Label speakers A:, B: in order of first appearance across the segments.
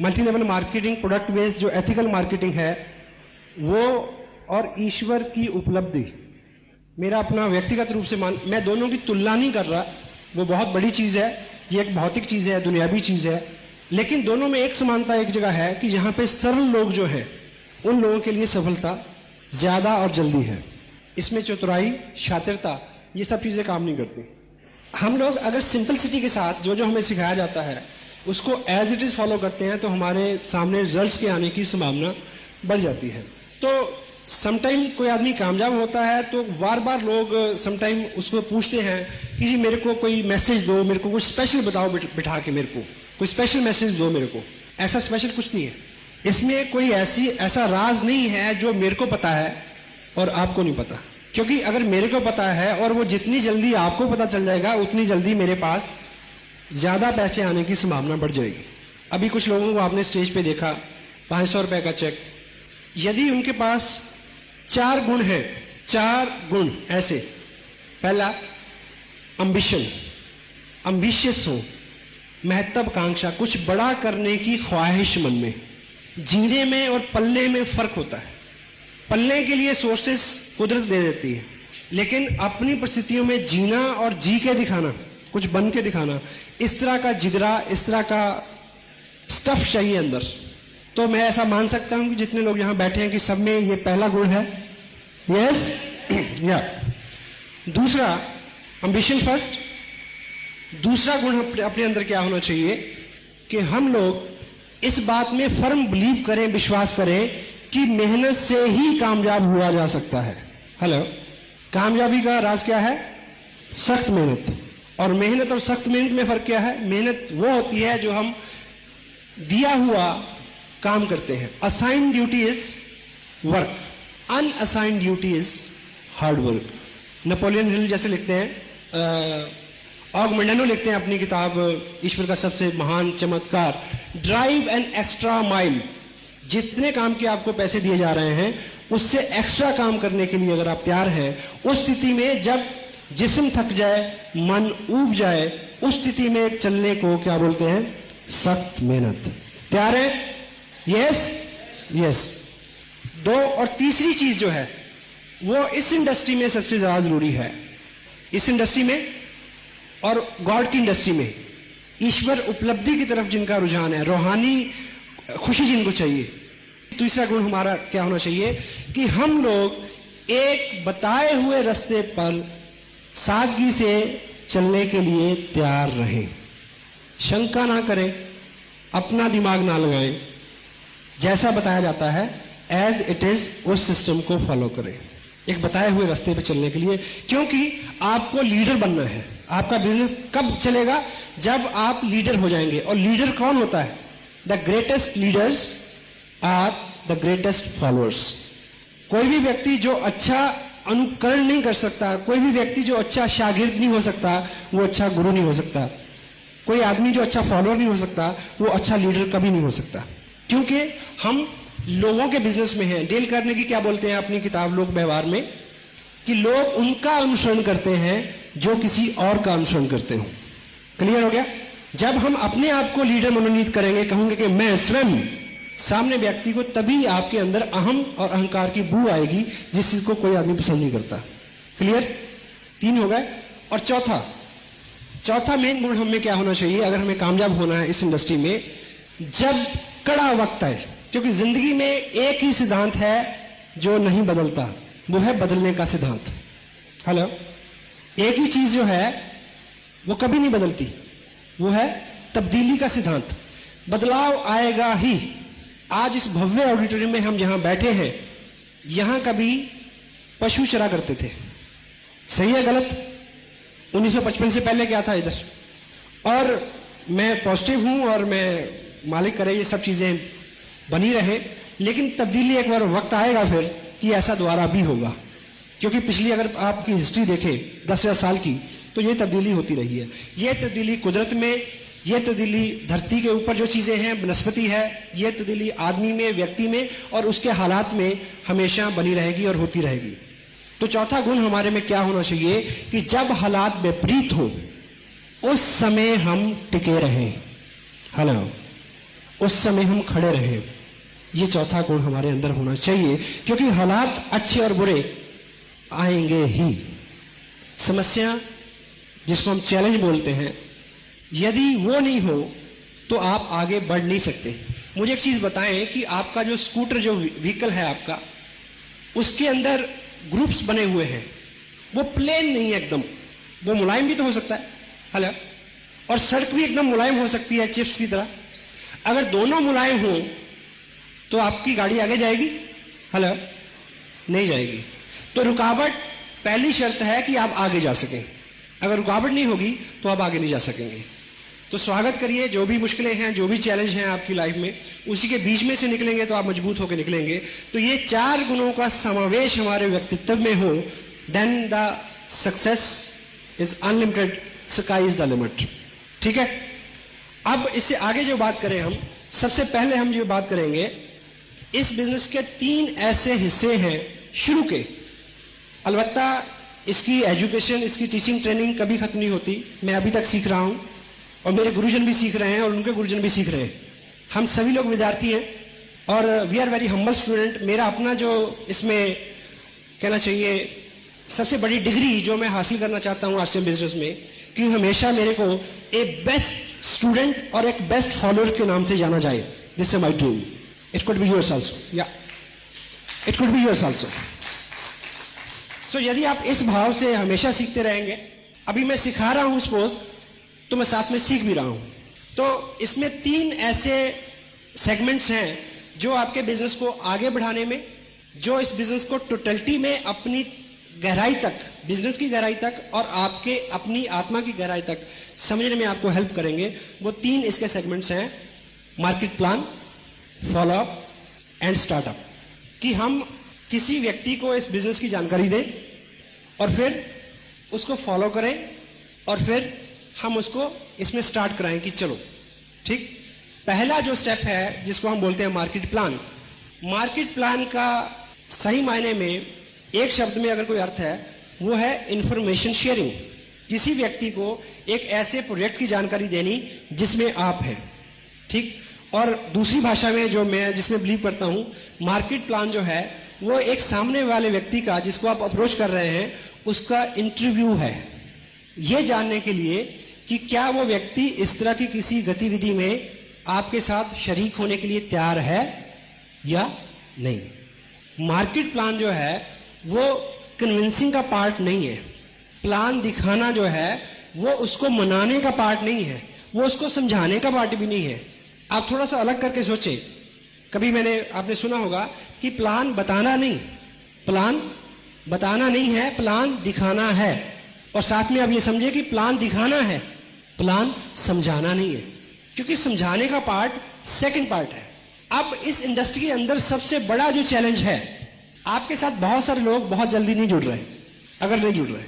A: Multi level marketing, product based जो ethical marketing है वो, और ईश्वर की उपलब्धि, मेरा अपना व्यक्तिगत रूप से मैं दोनों की तुलना नहीं कर रहा, वो बहुत बड़ी चीज है, ये एक भौतिक चीज है, दुनियावी चीज है, लेकिन दोनों में एक समानता एक जगह है कि जहां पे सरल लोग जो हैं उन लोगों के लिए सफलता ज्यादा और जल्दी है। इसमें चतुराई, शातिरता, ये सब चीजें काम नहीं करती। हम लोग अगर सिंपलिसिटी के साथ जो जो हमें सिखाया जाता है उसको एज इट इज फॉलो करते हैं तो हमारे सामने रिजल्ट्स के आने की संभावना बढ़ जाती है। तो समटाइम कोई आदमी कामयाब होता है तो बार बार लोग समटाइम उसको पूछते हैं कि जी मेरे को कोई मैसेज दो, मेरे को कुछ स्पेशल बताओ, बिठा के मेरे को कोई स्पेशल मैसेज दो मेरे को। ऐसा स्पेशल कुछ नहीं है, इसमें कोई ऐसा राज नहीं है जो मेरे को पता है और आपको नहीं पता। क्योंकि अगर मेरे को पता है और वो जितनी जल्दी आपको पता चल जाएगा उतनी जल्दी मेरे पास ज्यादा पैसे आने की संभावना बढ़ जाएगी। अभी कुछ लोगों को आपने स्टेज पे देखा, 500 रुपए का चेक, यदि उनके पास 4 गुण हैं, 4 गुण ऐसे, पहला अम्बिशन, अम्बिशियस हो, महत्वाकांक्षा, कुछ बड़ा करने की ख्वाहिश मन में। जीने में और पलने में फर्क होता है। पलने के लिए सोर्सेस कुदरत दे देती है, लेकिन अपनी परिस्थितियों में जीना और जी के दिखाना, कुछ बन के दिखाना, इस तरह का जिगरा, इस तरह का स्टफ चाहिए अंदर। तो मैं ऐसा मान सकता हूं कि जितने लोग यहां बैठे हैं कि सब में ये पहला गुण है। यस या दूसरा एम्बिशन फर्स्ट। दूसरा गुण अपने अंदर क्या होना चाहिए कि हम लोग इस बात में फर्म बिलीव करें, विश्वास करें कि मेहनत से ही कामयाब हुआ जा सकता है। हेलो, कामयाबी का राज क्या है? सख्त मेहनत। और मेहनत और सख्त मेहनत में फर्क क्या है? मेहनत वो होती है जो हम दिया हुआ काम करते हैं। Assigned duty is work, unassigned duty is hard work. Napoleon Hill जैसे लिखते हैं, ऑगमेंडेनो लिखते हैं अपनी किताब ईश्वर का सबसे महान चमत्कार, ड्राइव एन एक्स्ट्रा माइल। जितने काम के आपको पैसे दिए जा रहे हैं उससे एक्स्ट्रा काम करने के लिए अगर आप तैयार हैं, उस स्थिति में जब जिस्म थक जाए, मन ऊब जाए, उस स्थिति में चलने को क्या बोलते हैं? सख्त मेहनत। तैयार है? Yes yes. 2 और तीसरी चीज जो है वो इस इंडस्ट्री में सबसे ज्यादा जरूरी है। इस इंडस्ट्री में और गॉड की इंडस्ट्री में ईश्वर उपलब्धि की तरफ जिनका रुझान है, रूहानी खुशी जिनको चाहिए। तीसरा गुण हमारा क्या होना चाहिए कि हम लोग एक बताए हुए रास्ते पर सादगी से चलने के लिए तैयार रहें। शंका ना करें, अपना दिमाग ना लगाएं, जैसा बताया जाता है एज इट इज उस सिस्टम को फॉलो करें एक बताए हुए रास्ते पर चलने के लिए। क्योंकि आपको लीडर बनना है। आपका बिजनेस कब चलेगा? जब आप लीडर हो जाएंगे। और लीडर कौन होता है? The greatest leaders are the greatest followers. कोई भी व्यक्ति जो अच्छा अनुकरण नहीं कर सकता, कोई भी व्यक्ति जो अच्छा शागिर्द नहीं हो सकता, वो अच्छा गुरु नहीं हो सकता। कोई आदमी जो अच्छा फॉलोअर नहीं हो सकता, वो अच्छा लीडर कभी नहीं हो सकता। क्योंकि हम लोगों के बिजनेस में हैं। डेल कार्नेगी क्या बोलते हैं अपनी किताब लोक व्यवहार में कि लोग उनका अनुसरण करते हैं जो किसी और का अनुसरण करते हो। क्लियर हो गया? जब हम अपने आप को लीडर मनोनीत करेंगे, कहूंगे कि मैं स्वयं, सामने व्यक्ति को तभी आपके अंदर अहम और अहंकार की बू आएगी, जिस चीज को कोई आदमी पसंद नहीं करता। क्लियर? 3 हो गए। और चौथा मेन गुण हमें क्या होना चाहिए अगर हमें कामयाब होना है इस इंडस्ट्री में? जब कड़ा वक्त आए, क्योंकि जिंदगी में एक ही सिद्धांत है जो नहीं बदलता, वो है बदलने का सिद्धांत। हेलो, एक ही चीज जो है वो कभी नहीं बदलती, वो है तब्दीली का सिद्धांत। बदलाव आएगा ही। आज इस भव्य ऑडिटोरियम में हम जहां बैठे हैं, यहां कभी पशु चरा करते थे। सही है गलत? 1955 से पहले क्या था इधर? और मैं पॉजिटिव हूं और मैं मालिक करे ये सब चीजें बनी रहे, लेकिन तब्दीली एक बार वक्त आएगा फिर कि ऐसा दोबारा भी होगा। क्योंकि पिछली अगर आपकी हिस्ट्री देखें 10,000 साल की, तो ये तब्दीली होती रही है। ये तब्दीली कुदरत में, ये तब्दीली धरती के ऊपर जो चीजें हैं, वनस्पति है, ये तब्दीली आदमी में, व्यक्ति में और उसके हालात में हमेशा बनी रहेगी और होती रहेगी। तो चौथा गुण हमारे में क्या होना चाहिए कि जब हालात विपरीत हो उस समय हम टिके रहें। हेलो, उस समय हम खड़े रहें। ये चौथा गुण हमारे अंदर होना चाहिए, क्योंकि हालात अच्छे और बुरे आएंगे ही। समस्या जिसको हम चैलेंज बोलते हैं, यदि वो नहीं हो तो आप आगे बढ़ नहीं सकते। मुझे एक चीज बताएं कि आपका जो स्कूटर, जो व्हीकल है आपका, उसके अंदर ग्रुप्स बने हुए हैं, वो प्लेन नहीं है एकदम, वो मुलायम भी तो हो सकता है, हेलो, और सड़क भी एकदम मुलायम हो सकती है चिप्स की तरह। अगर दोनों मुलायम हो तो आपकी गाड़ी आगे जाएगी? हेलो, नहीं जाएगी। तो रुकावट पहली शर्त है कि आप आगे जा सकें। अगर रुकावट नहीं होगी तो आप आगे नहीं जा सकेंगे। तो स्वागत करिए, जो भी मुश्किलें हैं, जो भी चैलेंज हैं आपकी लाइफ में, उसी के बीच में से निकलेंगे तो आप मजबूत होकर निकलेंगे। तो ये 4 गुणों का समावेश हमारे व्यक्तित्व में हो, then the success is unlimited, sky is the limit. ठीक है, अब इससे आगे जो बात करें हम, सबसे पहले हम जो बात करेंगे, इस बिजनेस के 3 ऐसे हिस्से हैं शुरू के। अलबत्ता इसकी एजुकेशन, इसकी टीचिंग ट्रेनिंग कभी खत्म नहीं होती। मैं अभी तक सीख रहा हूं और मेरे गुरुजन भी सीख रहे हैं और उनके गुरुजन भी सीख रहे हैं। हम सभी लोग विद्यार्थी हैं और we are very humble student. मेरा अपना जो इसमें कहना चाहिए सबसे बड़ी डिग्री जो मैं हासिल करना चाहता हूं आरसीएम बिजनेस में, कि हमेशा मेरे को एक बेस्ट स्टूडेंट और एक बेस्ट फॉलोअर के नाम से जाना जाए। This is my dream. It could be yours also, या it could be yours also. So यदि आप इस भाव से हमेशा सीखते रहेंगे, अभी मैं सिखा रहा हूं सपोज, तो मैं साथ में सीख भी रहा हूं। तो इसमें 3 ऐसे सेगमेंट्स हैं जो आपके बिजनेस को आगे बढ़ाने में, जो इस बिजनेस को टोटलिटी में अपनी गहराई तक, बिजनेस की गहराई तक और आपके अपनी आत्मा की गहराई तक समझने में आपको हेल्प करेंगे। वो 3 इसके सेगमेंट्स हैं, market plan, follow up and startup. कि हम किसी व्यक्ति को इस बिजनेस की जानकारी दें और फिर उसको फॉलो करें और फिर हम उसको इसमें स्टार्ट कराएं कि चलो ठीक। पहला जो स्टेप है जिसको हम बोलते हैं मार्केट प्लान। मार्केट प्लान का सही मायने में एक शब्द में अगर कोई अर्थ है, वो है इंफॉर्मेशन शेयरिंग। किसी व्यक्ति को एक ऐसे प्रोजेक्ट की जानकारी देनी जिसमें आप हैं, ठीक। और दूसरी भाषा में जो मैं जिसमें बिलीव करता हूं, मार्केट प्लान जो है वो एक सामने वाले व्यक्ति का, जिसको आप अप्रोच कर रहे हैं, उसका इंटरव्यू है, ये जानने के लिए कि क्या वो व्यक्ति इस तरह की किसी गतिविधि में आपके साथ शरीक होने के लिए तैयार है या नहीं। मार्केट प्लान जो है वो कन्विंसिंग का पार्ट नहीं है। प्लान दिखाना जो है वो उसको मनाने का पार्ट नहीं है, वो उसको समझाने का पार्ट भी नहीं है। आप थोड़ा सा अलग करके सोचें। कभी आपने सुना होगा कि प्लान बताना नहीं, प्लान बताना नहीं है, प्लान दिखाना है। और साथ में आप ये समझिए कि प्लान दिखाना है, प्लान समझाना नहीं है, क्योंकि समझाने का पार्ट सेकंड पार्ट है। अब इस इंडस्ट्री के अंदर सबसे बड़ा जो चैलेंज है, आपके साथ बहुत सारे लोग बहुत जल्दी नहीं जुड़ रहे। अगर नहीं जुड़ रहे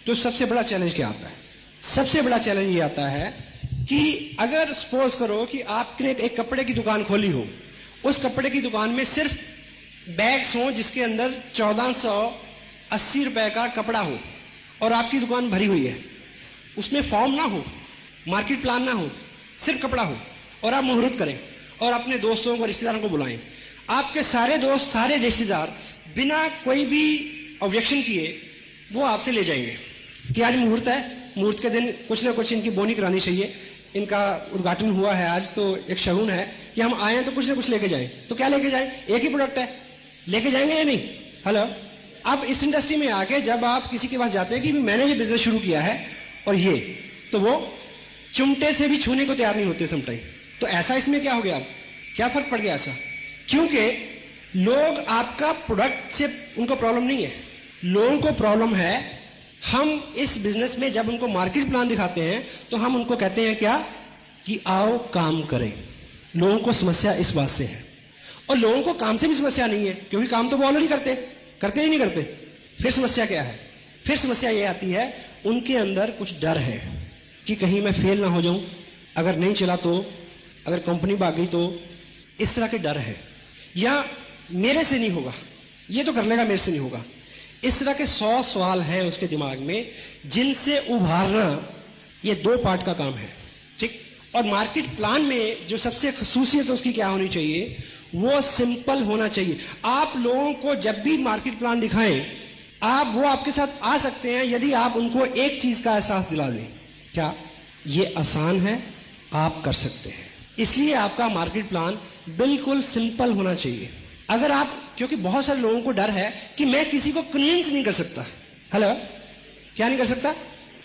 A: तो सबसे बड़ा चैलेंज क्या आता है? सबसे बड़ा चैलेंज ये आता है कि अगर सपोज करो कि आपने एक कपड़े की दुकान खोली हो, उस कपड़े की दुकान में सिर्फ बैग्स हो जिसके अंदर 1480 रुपए का कपड़ा हो और आपकी दुकान भरी हुई है, उसमें फॉर्म ना हो, मार्केट प्लान ना हो, सिर्फ कपड़ा हो, और आप मुहूर्त करें और अपने दोस्तों को, रिश्तेदारों को बुलाएं। आपके सारे दोस्त, सारे रिश्तेदार बिना कोई भी ऑब्जेक्शन किए वो आपसे ले जाएंगे कि आज मुहूर्त है, मुहूर्त के दिन कुछ ना कुछ इनकी बोनी करानी चाहिए, इनका उद्घाटन हुआ है आज, तो एक शगुन है कि हम आए हैं तो कुछ ना कुछ लेके जाएं। तो क्या लेके जाएं? एक ही प्रोडक्ट है, लेके जाएंगे या नहीं? हेलो। अब इस इंडस्ट्री में आके जब आप किसी के पास जाते हैं कि मैंने ये बिजनेस शुरू किया है और ये, तो वो चुमटे से भी छूने को तैयार नहीं होते समटाइम। तो ऐसा इसमें क्या हो गया? अब क्या फर्क पड़ गया ऐसा? क्योंकि लोग आपका प्रोडक्ट से उनको प्रॉब्लम नहीं है, लोगों को प्रॉब्लम है हम इस बिजनेस में जब उनको मार्केट प्लान दिखाते हैं तो हम उनको कहते हैं क्या कि आओ काम करें। लोगों को समस्या इस बात से है, और लोगों को काम से भी समस्या नहीं है क्योंकि काम तो वो ऑलरेडी करते ही नहीं करते। फिर समस्या क्या है? फिर समस्या ये आती है उनके अंदर कुछ डर है कि कहीं मैं फेल ना हो जाऊं, अगर नहीं चला तो, अगर कंपनी भाग गई तो, इस तरह के डर है। या मेरे से नहीं होगा, ये तो कर लेगा, मेरे से नहीं होगा। इस तरह के 100 सवाल हैं उसके दिमाग में जिनसे उभारना ये 2 पार्ट का काम है, ठीक। और मार्केट प्लान में जो सबसे खसूसियत उसकी क्या होनी चाहिए, वो सिंपल होना चाहिए। आप लोगों को जब भी मार्केट प्लान दिखाएं, वो आपके साथ आ सकते हैं यदि आप उनको एक चीज का एहसास दिला दें, क्या ये आसान है, आप कर सकते हैं। इसलिए आपका मार्केट प्लान बिल्कुल सिंपल होना चाहिए। अगर आप, क्योंकि बहुत सारे लोगों को डर है कि मैं किसी को कन्विंस नहीं कर सकता। हेलो, क्या नहीं कर सकता?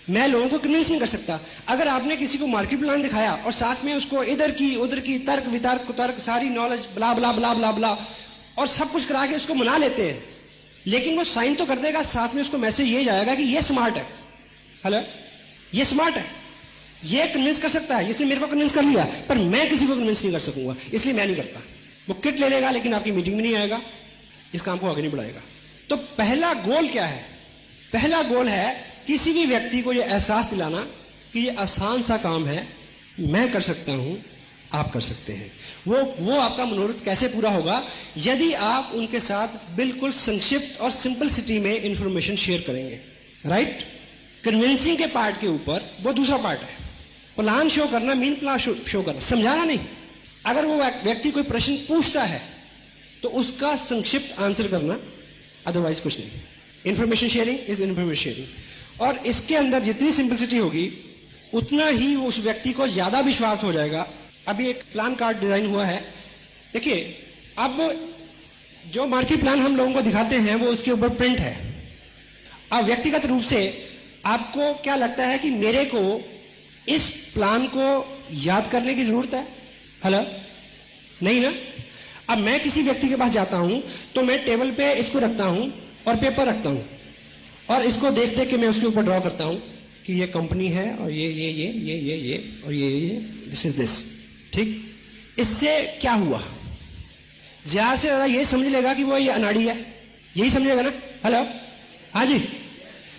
A: मैं लोगों को कन्विंस नहीं कर सकता। अगर आपने किसी को मार्केट प्लान दिखाया और साथ में उसको इधर की उधर की तर्क वितर्क कुतर्क सारी नॉलेज ब्ला ब्ला ब्ला ब्ला ब्ला और सब कुछ करा के उसको मना लेते हैं, लेकिन वो साइन तो कर देगा, साथ में उसको मैसेज ये जाएगा कि ये स्मार्ट है। हेलो, ये स्मार्ट है, ये कन्विंस कर सकता है, इसने मेरे को कन्विंस कर लिया, पर मैं किसी को कन्विंस नहीं कर सकूंगा, इसलिए मैं नहीं करता। वो किट ले लेगा लेकिन आपकी मीटिंग में नहीं आएगा, इस काम को आगे नहीं बढ़ाएगा। तो पहला गोल क्या है? पहला गोल है किसी भी व्यक्ति को यह एहसास दिलाना कि यह आसान सा काम है, मैं कर सकता हूं, आप कर सकते हैं। वो आपका मनोरथ कैसे पूरा होगा? यदि आप उनके साथ बिल्कुल संक्षिप्त और सिंपलिसिटी में इंफॉर्मेशन शेयर करेंगे। राइट? कन्विंसिंग के पार्ट के ऊपर वो दूसरा पार्ट है। प्लान शो करना, मीन प्लान शो करना, समझाना नहीं। अगर वो व्यक्ति कोई प्रश्न पूछता है तो उसका संक्षिप्त आंसर करना, अदरवाइज कुछ नहीं। Information sharing is information sharing. और इसके अंदर जितनी सिंपलिसिटी होगी उतना ही उस व्यक्ति को ज्यादा विश्वास हो जाएगा। अभी एक प्लान कार्ड डिजाइन हुआ है, देखिए, अब जो मार्केट प्लान हम लोगों को दिखाते हैं वो उसके ऊपर प्रिंट है। अब व्यक्तिगत रूप से आपको क्या लगता है कि मेरे को इस प्लान को याद करने की जरूरत है? हेलो, नहीं ना? अब मैं किसी व्यक्ति के पास जाता हूं तो मैं टेबल पे इसको रखता हूं और पेपर रखता हूं और इसको देख देख के मैं उसके ऊपर ड्रॉ करता हूं कि ये कंपनी है और ये और ये दिस इज दिस। ठीक? इससे क्या हुआ? ज्यादा से ज्यादा ये समझ लेगा कि वो ये अनाड़ी है, यही समझेगा ना? हेलो, हाँ जी।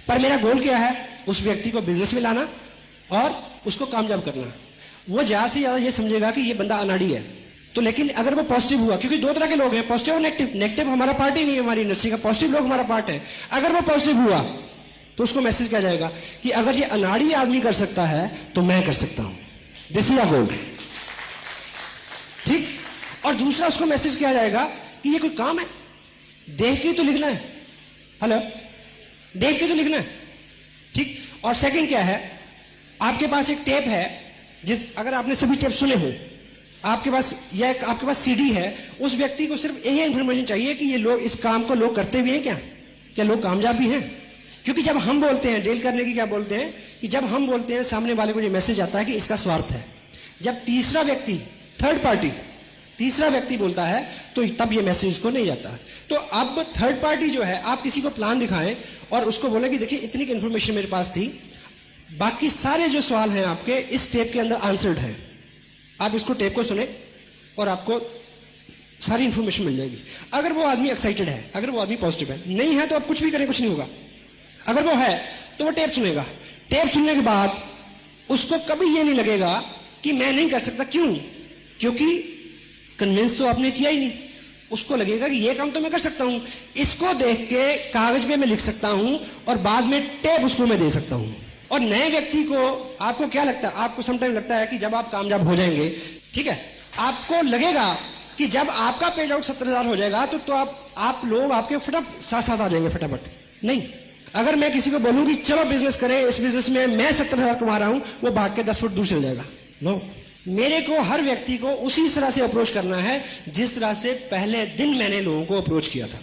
A: पर मेरा गोल क्या है? उस व्यक्ति को बिजनेस में लाना और उसको कामयाब करना। वो ज्यादा से ज्यादा ये समझेगा कि ये बंदा अनाड़ी है। तो लेकिन अगर वो पॉजिटिव हुआ, क्योंकि दो तरह के लोग हैं, पॉजिटिव और नेगेटिव। नेगेटिव हमारा पार्ट ही नहीं है हमारी इंडस्ट्री का, पॉजिटिव लोग हमारा पार्ट है। अगर वो पॉजिटिव हुआ तो उसको मैसेज किया जाएगा कि अगर ये अनाड़ी आदमी कर सकता है तो मैं कर सकता हूं। दिस इज अ गोल। ठीक? और दूसरा उसको मैसेज किया जाएगा कि ये कोई काम है, देख के तो लिखना है। हेलो, देख के तो लिखना है। ठीक? और सेकंड क्या है? आपके पास एक टेप है, अगर आपने सभी टेप सुने हो, आपके पास सीडी है, उस व्यक्ति को सिर्फ यही इंफॉर्मेशन चाहिए कि ये लोग इस काम को लोग करते भी हैं, क्या लोग कामयाब भी हैं? क्योंकि जब हम बोलते हैं, डील करने की क्या बोलते हैं कि जब हम बोलते हैं सामने वाले को ये मैसेज आता है कि इसका स्वार्थ है। जब तीसरा व्यक्ति, थर्ड पार्टी, तीसरा व्यक्ति बोलता है तो तब ये मैसेज उसको नहीं जाता। तो अब थर्ड पार्टी जो है, आप किसी को प्लान दिखाएं और उसको बोले कि देखिए इतनी की इंफॉर्मेशन मेरे पास थी, बाकी सारे जो सवाल हैं आपके इस टेप के अंदर आंसर्ड हैं। आप इसको टेप को सुने और आपको सारी इंफॉर्मेशन मिल जाएगी। अगर वो आदमी एक्साइटेड है, अगर वो आदमी पॉजिटिव है, नहीं है तो आप कुछ भी करें कुछ नहीं होगा। अगर वो है तो वो टेप सुनेगा। टेप सुनने के बाद उसको कभी ये नहीं लगेगा कि मैं नहीं कर सकता। क्यों? क्योंकि कन्विंस तो आपने किया ही नहीं। उसको लगेगा कि ये काम तो मैं कर सकता हूं, इसको देख के कागज पे मैं लिख सकता हूं और बाद में टेप उसको मैं दे सकता हूं। और नए व्यक्ति को, आपको क्या लगता है? आपको समटाइम लगता है कि जब आप कामयाब हो जाएंगे, ठीक है, आपको लगेगा कि जब आपका पेड आउट 70,000 हो जाएगा तो आप लोग आपके फटाफट साथ आ जाएंगे फटाफट। नहीं, अगर मैं किसी को बोलूं कि चलो बिजनेस करें, इस बिजनेस में मैं 70,000 कमा रहा हूं, वो भाग के 10 फुट दूर चल जाएगा। नो, मेरे को हर व्यक्ति को उसी तरह से अप्रोच करना है जिस तरह से पहले दिन मैंने लोगों को अप्रोच किया था।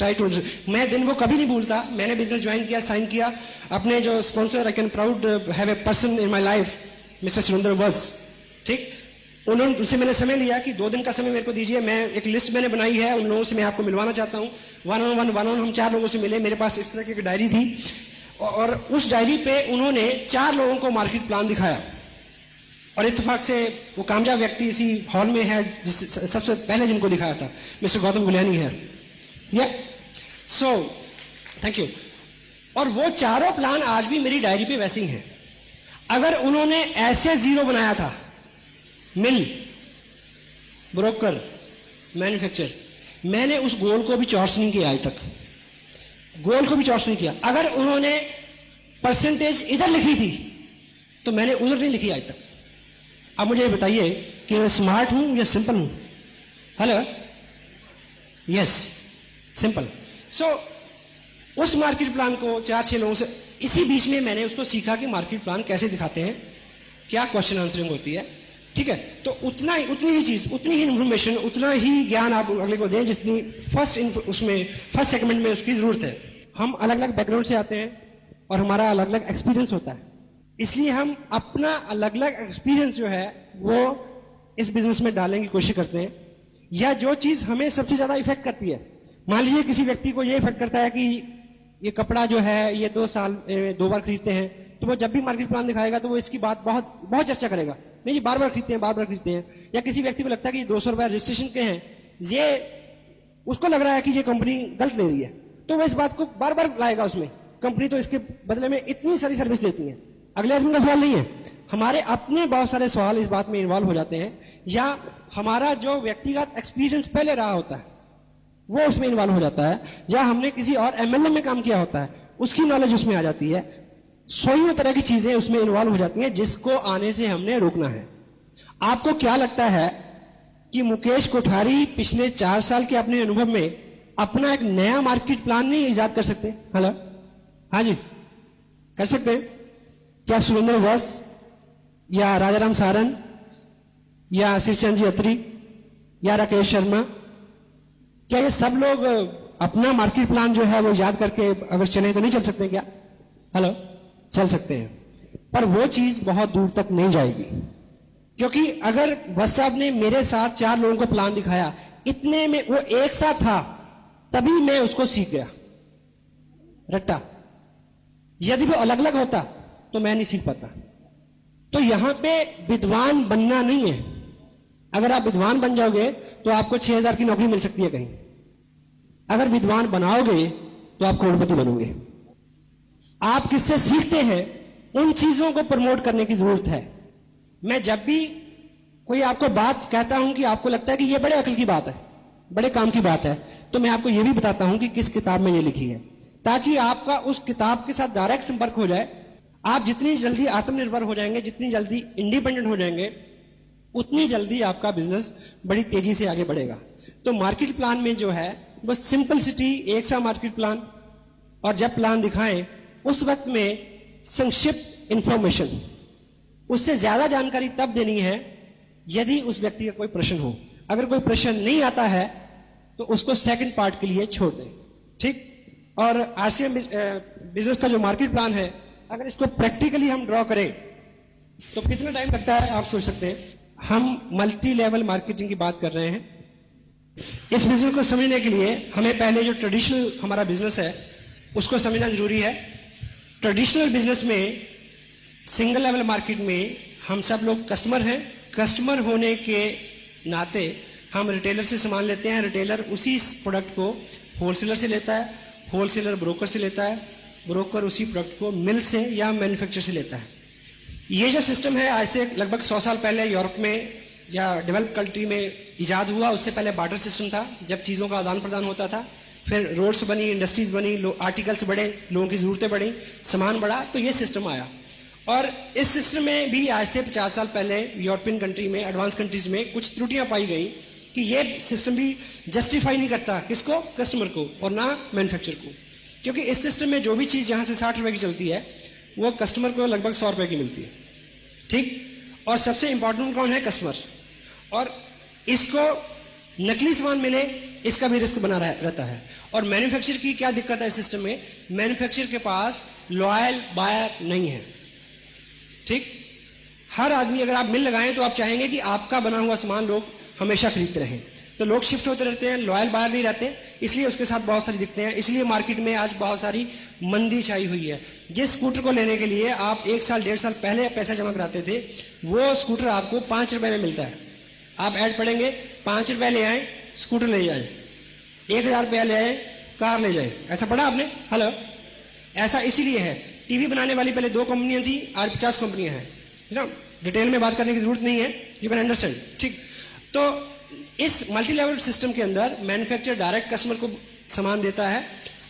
A: मैं दिन वो कभी नहीं भूलता। मैंने बिजनेस ज्वाइन किया, साइन किया, अपने जो sponsor, I can proud have a person in my life, mister Surendra वंश। ठीक? उनसे मैंने समय लिया कि 2 दिन का समय मेरे को दीजिए, मैं एक लिस्ट मैंने बनाई है, उन लोगों से मैं आपको मिलवाना चाहता हूं। वन ऑन हम 4 लोगों से मिले। मेरे पास इस तरह की एक डायरी थी और उस डायरी पे उन्होंने 4 लोगों को मार्केट प्लान दिखाया और इत्तेफाक से वो कामयाब व्यक्ति इसी हॉल में है सबसे पहले जिनको दिखाया था, मिस्टर गौतम गुलियानी है। So thank you. और वो चारों प्लान आज भी मेरी डायरी पे वैसे ही हैं। अगर उन्होंने ऐसे 0 बनाया था, मिल, ब्रोकर, मैन्युफैक्चर, मैंने उस गोल को भी चॉर्स नहीं किया आज तक, गोल को भी चॉर्स नहीं किया। अगर उन्होंने परसेंटेज इधर लिखी थी तो मैंने उधर नहीं लिखी आज तक। अब मुझे बताइए कि मैं स्मार्ट हूं या सिंपल हूं? Hello, yes, simple. सो उस मार्केट प्लान को 4-6 लोगों से, इसी बीच में मैंने उसको सीखा कि मार्केट प्लान कैसे दिखाते हैं, क्या क्वेश्चन आंसरिंग होती है, ठीक है। तो उतनी ही चीज, उतनी ही इंफॉर्मेशन, उतना ही ज्ञान आप अगले को दें जितनी फर्स्ट सेगमेंट में उसकी जरूरत है। हम अलग अलग बैकग्राउंड से आते हैं और हमारा अलग अलग एक्सपीरियंस होता है, इसलिए हम अपना अलग अलग एक्सपीरियंस जो है वो इस बिजनेस में डालने की कोशिश करते हैं। या जो चीज हमें सबसे ज्यादा इफेक्ट करती है, मान लीजिए किसी व्यक्ति को ये इफेक्ट करता है कि ये कपड़ा जो है ये 2 साल 2 बार खरीदते हैं, तो वो जब भी मार्केट प्लान दिखाएगा तो वो इसकी बात बहुत बहुत चर्चा करेगा, नहीं जी बार बार खरीदते हैं, बार बार खरीदते हैं। या किसी व्यक्ति को लगता है कि 200 रुपए रजिस्ट्रेशन के हैं, ये उसको लग रहा है कि ये कंपनी गलत ले रही है, तो वो इस बात को बार बार लाएगा उसमें, कंपनी तो इसके बदले में इतनी सारी सर्विस देती है। अगले आदमी का सवाल नहीं है, हमारे अपने बहुत सारे सवाल इस बात में इन्वॉल्व हो जाते हैं, या हमारा जो व्यक्तिगत एक्सपीरियंस पहले रहा होता है वो उसमें इन्वॉल्व हो जाता है, या हमने किसी और एमएलए में काम किया होता है उसकी नॉलेज उसमें आ जाती है। सौ तरह की चीजें उसमें इन्वॉल्व हो जाती हैं जिसको आने से हमने रोकना है। आपको क्या लगता है कि मुकेश कोठारी पिछले 4 साल के अपने अनुभव में अपना एक नया मार्केट प्लान नहीं इजाद कर सकते? हेलो, हाँ जी, कर सकते हैं क्या? सुरेंद्र वस या राजाराम सारन या श्रीचंद जी अत्री या राकेश शर्मा, क्या ये सब लोग अपना मार्केट प्लान जो है वो याद करके अगर चले तो नहीं चल सकते क्या? हेलो, चल सकते हैं, पर वो चीज बहुत दूर तक नहीं जाएगी। क्योंकि अगर वस साहब ने मेरे साथ 4 लोगों को प्लान दिखाया, इतने में वो एक साथ था तभी मैं उसको सीख गया रट्टा। यदि वो अलग अलग होता तो मैं नहीं सीख पाता। तो यहां पे विद्वान बनना नहीं है। अगर आप विद्वान बन जाओगे तो आपको 6,000 की नौकरी मिल सकती है कहीं। अगर विद्वान बनाओगे तो आप करोड़पति बनोगे। आप किससे सीखते हैं उन चीजों को प्रमोट करने की जरूरत है। मैं जब भी कोई आपको बात कहता हूं कि आपको लगता है कि यह बड़े अकल की बात है, बड़े काम की बात है, तो मैं आपको यह भी बताता हूं कि किस किताब में यह लिखी है, ताकि आपका उस किताब के साथ डायरेक्ट संपर्क हो जाए। आप जितनी जल्दी आत्मनिर्भर हो जाएंगे, जितनी जल्दी इंडिपेंडेंट हो जाएंगे, उतनी जल्दी आपका बिजनेस बड़ी तेजी से आगे बढ़ेगा। तो मार्केट प्लान में जो है वो सिंपलिसिटी, एक सा मार्केट प्लान, और जब प्लान दिखाएं उस वक्त में संक्षिप्त इंफॉर्मेशन, उससे ज्यादा जानकारी तब देनी है यदि उस व्यक्ति का कोई प्रश्न हो। अगर कोई प्रश्न नहीं आता है तो उसको सेकंड पार्ट के लिए छोड़ दें, ठीक। और आरसीएम बिजनेस का जो मार्केट प्लान है, अगर इसको प्रैक्टिकली हम ड्रॉ करें तो कितना टाइम लगता है आप सोच सकते हैं। हम मल्टी लेवल मार्केटिंग की बात कर रहे हैं। इस बिजनेस को समझने के लिए हमें पहले जो ट्रेडिशनल हमारा बिजनेस है उसको समझना जरूरी है। ट्रेडिशनल बिजनेस में, सिंगल लेवल मार्केट में हम सब लोग कस्टमर हैं। कस्टमर होने के नाते हम रिटेलर से सामान लेते हैं, रिटेलर उसी प्रोडक्ट को होलसेलर से लेता है, होलसेलर ब्रोकर से लेता है, ब्रोकर उसी प्रोडक्ट को मिल से या मैन्युफैक्चर से लेता है। ये जो सिस्टम है आज से लगभग 100 साल पहले यूरोप में या डेवलप कंट्री में इजाद हुआ। उससे पहले बार्टर सिस्टम था, जब चीजों का आदान प्रदान होता था। फिर रोड्स बनी, इंडस्ट्रीज बनी, आर्टिकल्स बढ़े, लोगों की जरूरतें बढ़ी, सामान बढ़ा, तो ये सिस्टम आया। और इस सिस्टम में भी आज से 50 साल पहले यूरोपियन कंट्री में, एडवांस कंट्रीज में कुछ त्रुटियां पाई गई कि ये सिस्टम भी जस्टिफाई नहीं करता किसको, कस्टमर को, और ना मैन्युफैक्चर को। क्योंकि इस सिस्टम में जो भी चीज यहां से 60 रुपए की चलती है वो कस्टमर को लगभग 100 रुपए की मिलती है, ठीक। और सबसे इंपॉर्टेंट कौन है? कस्टमर। और इसको नकली सामान मिले इसका भी रिस्क बना रहता है। और मैन्युफैक्चर की क्या दिक्कत है इस सिस्टम में? मैन्युफैक्चर के पास लॉयल बायर नहीं है, ठीक। हर आदमी, अगर आप मिल लगाएं तो आप चाहेंगे कि आपका बना हुआ सामान लोग हमेशा खरीदते रहें, तो लोग शिफ्ट होते रहते हैं, लॉयल बायर नहीं रहते, इसलिए उसके साथ बहुत सारी दिक्कतें हैं। इसलिए मार्केट में आज बहुत सारी मंदी छाई हुई है। जिस स्कूटर को लेने के लिए आप 1 साल 1.5 साल पहले पैसा जमा कराते थे, वो स्कूटर आपको 5 रुपए में मिलता है। आप ऐड पढ़ेंगे, 5 रुपए ले आए स्कूटर ले जाए, 1,000 रुपया ले आए कार ले जाए। ऐसा पढ़ा आपने? हेलो, ऐसा इसीलिए है। टीवी बनाने वाली पहले 2 कंपनियां थी, आज 50 कंपनियां हैं ना। डिटेल में बात करने की जरूरत नहीं है, यू कैन अंडरस्टैंड, ठीक। तो इस मल्टी लेवल सिस्टम के अंदर मैन्युफैक्चरर डायरेक्ट कस्टमर को सामान देता है,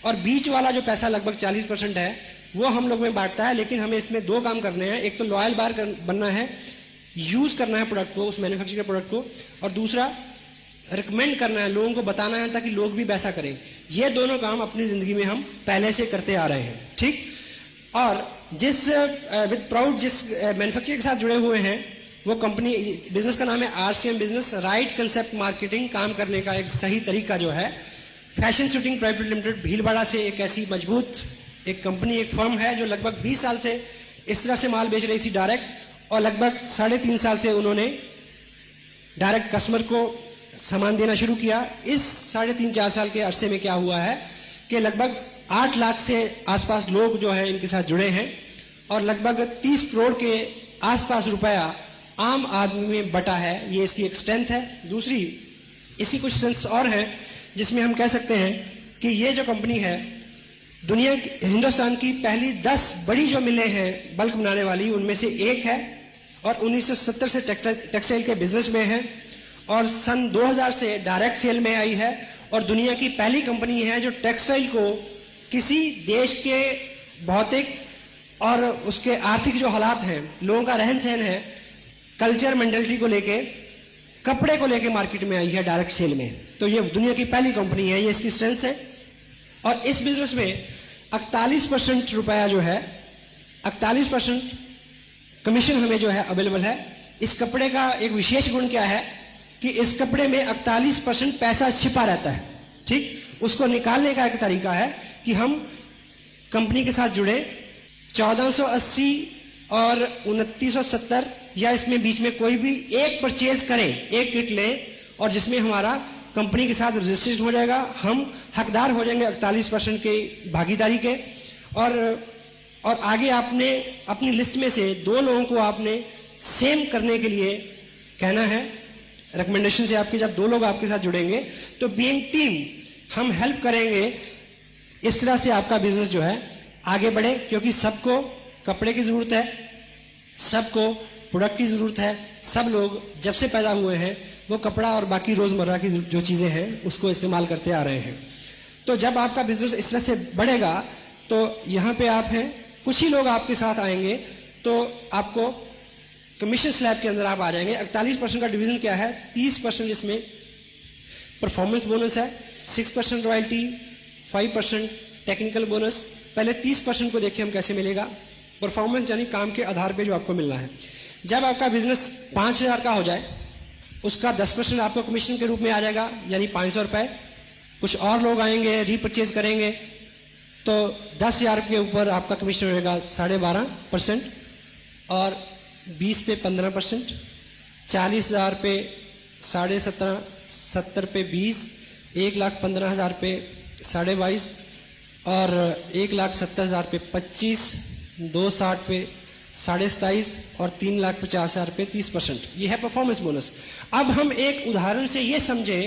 A: और बीच वाला जो पैसा लगभग 40% है वो हम लोग में बांटता है। लेकिन हमें इसमें 2 काम करने हैं। एक तो लॉयल बायर बनना है, यूज करना है प्रोडक्ट को, उस मैन्युफैक्चर के प्रोडक्ट को, और दूसरा रिकमेंड करना है, लोगों को बताना है ताकि लोग भी वैसा करें। ये दोनों काम अपनी जिंदगी में हम पहले से करते आ रहे हैं, ठीक। और जिस विद प्राउड जिस मैन्युफैक्चर के साथ जुड़े हुए हैं, वो कंपनी, बिजनेस का नाम है RCM business, right concept marketing. काम करने का एक सही तरीका जो है, fashion shooting private limited Bhilwara से एक ऐसी मजबूत एक कंपनी, एक फर्म है जो लगभग 20 साल से इस तरह से माल बेच रही थी डायरेक्ट, और लगभग 3.5 साल से उन्होंने डायरेक्ट कस्टमर को सामान देना शुरू किया। इस 3.5-4 साल के अरसे में क्या हुआ है कि लगभग 8 लाख से आसपास लोग जो है इनके साथ जुड़े हैं, और लगभग 30 करोड़ के आसपास रुपया आम आदमी में बटा है। ये इसकी एक स्ट्रेंथ है। दूसरी इसकी कुछ स्ट्रेंथ्स और हैं जिसमें हम कह सकते हैं कि ये जो कंपनी है, दुनिया हिंदुस्तान की पहली 10 बड़ी जो मिलें हैं बल्क बनाने वाली, उनमें से एक है, और 1970 से टेक्सटाइल के बिजनेस में है, और सन 2000 से डायरेक्ट सेल में आई है, और दुनिया की पहली कंपनी है जो टेक्सटाइल को किसी देश के भौतिक और उसके आर्थिक जो हालात हैं, लोगों का रहन सहन है, कल्चर मेंटालिटी को लेके, कपड़े को लेके मार्केट में आई है डायरेक्ट सेल में। तो ये दुनिया की पहली कंपनी है, ये इसकी स्ट्रेंथ है। और इस बिजनेस में 48% रुपया जो है, 48% कमीशन हमें जो है अवेलेबल है। इस कपड़े का एक विशेष गुण क्या है कि इस कपड़े में 48% पैसा छिपा रहता है, ठीक। उसको निकालने का एक तरीका है कि हम कंपनी के साथ जुड़े, 1480 और 2970 या इसमें बीच में कोई भी एक परचेज करें, एक किट लें, और जिसमें हमारा कंपनी के साथ रजिस्ट्रेशन हो जाएगा, हम हकदार हो जाएंगे 48% के भागीदारी के। और आगे आपने अपनी लिस्ट में से 2 लोगों को आपने सेम करने के लिए कहना है। रिकमेंडेशन से आपके जब 2 लोग आपके साथ जुड़ेंगे तो बीइंग टीम हम हेल्प करेंगे, इस तरह से आपका बिजनेस जो है आगे बढ़े, क्योंकि सबको कपड़े की जरूरत है, सबको प्रोडक्ट की जरूरत है। सब लोग जब से पैदा हुए हैं वो कपड़ा और बाकी रोजमर्रा की जो चीजें हैं उसको इस्तेमाल करते आ रहे हैं। तो जब आपका बिजनेस इस तरह से बढ़ेगा तो यहाँ पे आप हैं, कुछ ही लोग आपके साथ आएंगे, तो आपको कमीशन स्लैब के अंदर आप आ जाएंगे। 48% का डिवीजन क्या है, 30% इसमें परफॉर्मेंस बोनस है, 6% रॉयल्टी, 5% टेक्निकल बोनस। पहले 30% को देखें हम कैसे मिलेगा। परफॉर्मेंस यानी काम के आधार पे जो आपको मिलना है। जब आपका बिजनेस 5000 का हो जाए, उसका 10% आपको कमीशन के रूप में आ जाएगा, यानी 500 रुपए। कुछ और लोग आएंगे, रीपरचेज करेंगे, तो 10,000 के ऊपर आपका कमीशन रहेगा 12.5%, और 20 पे 15%, 40,000 पे 17.5%, 70 पे 20, 1,15,000 पे 22.5%, और 1,70,000 पे 25, 260 पे 27.5, और 3,50,000 पे 30%। ये है परफॉर्मेंस बोनस। अब हम एक उदाहरण से ये समझे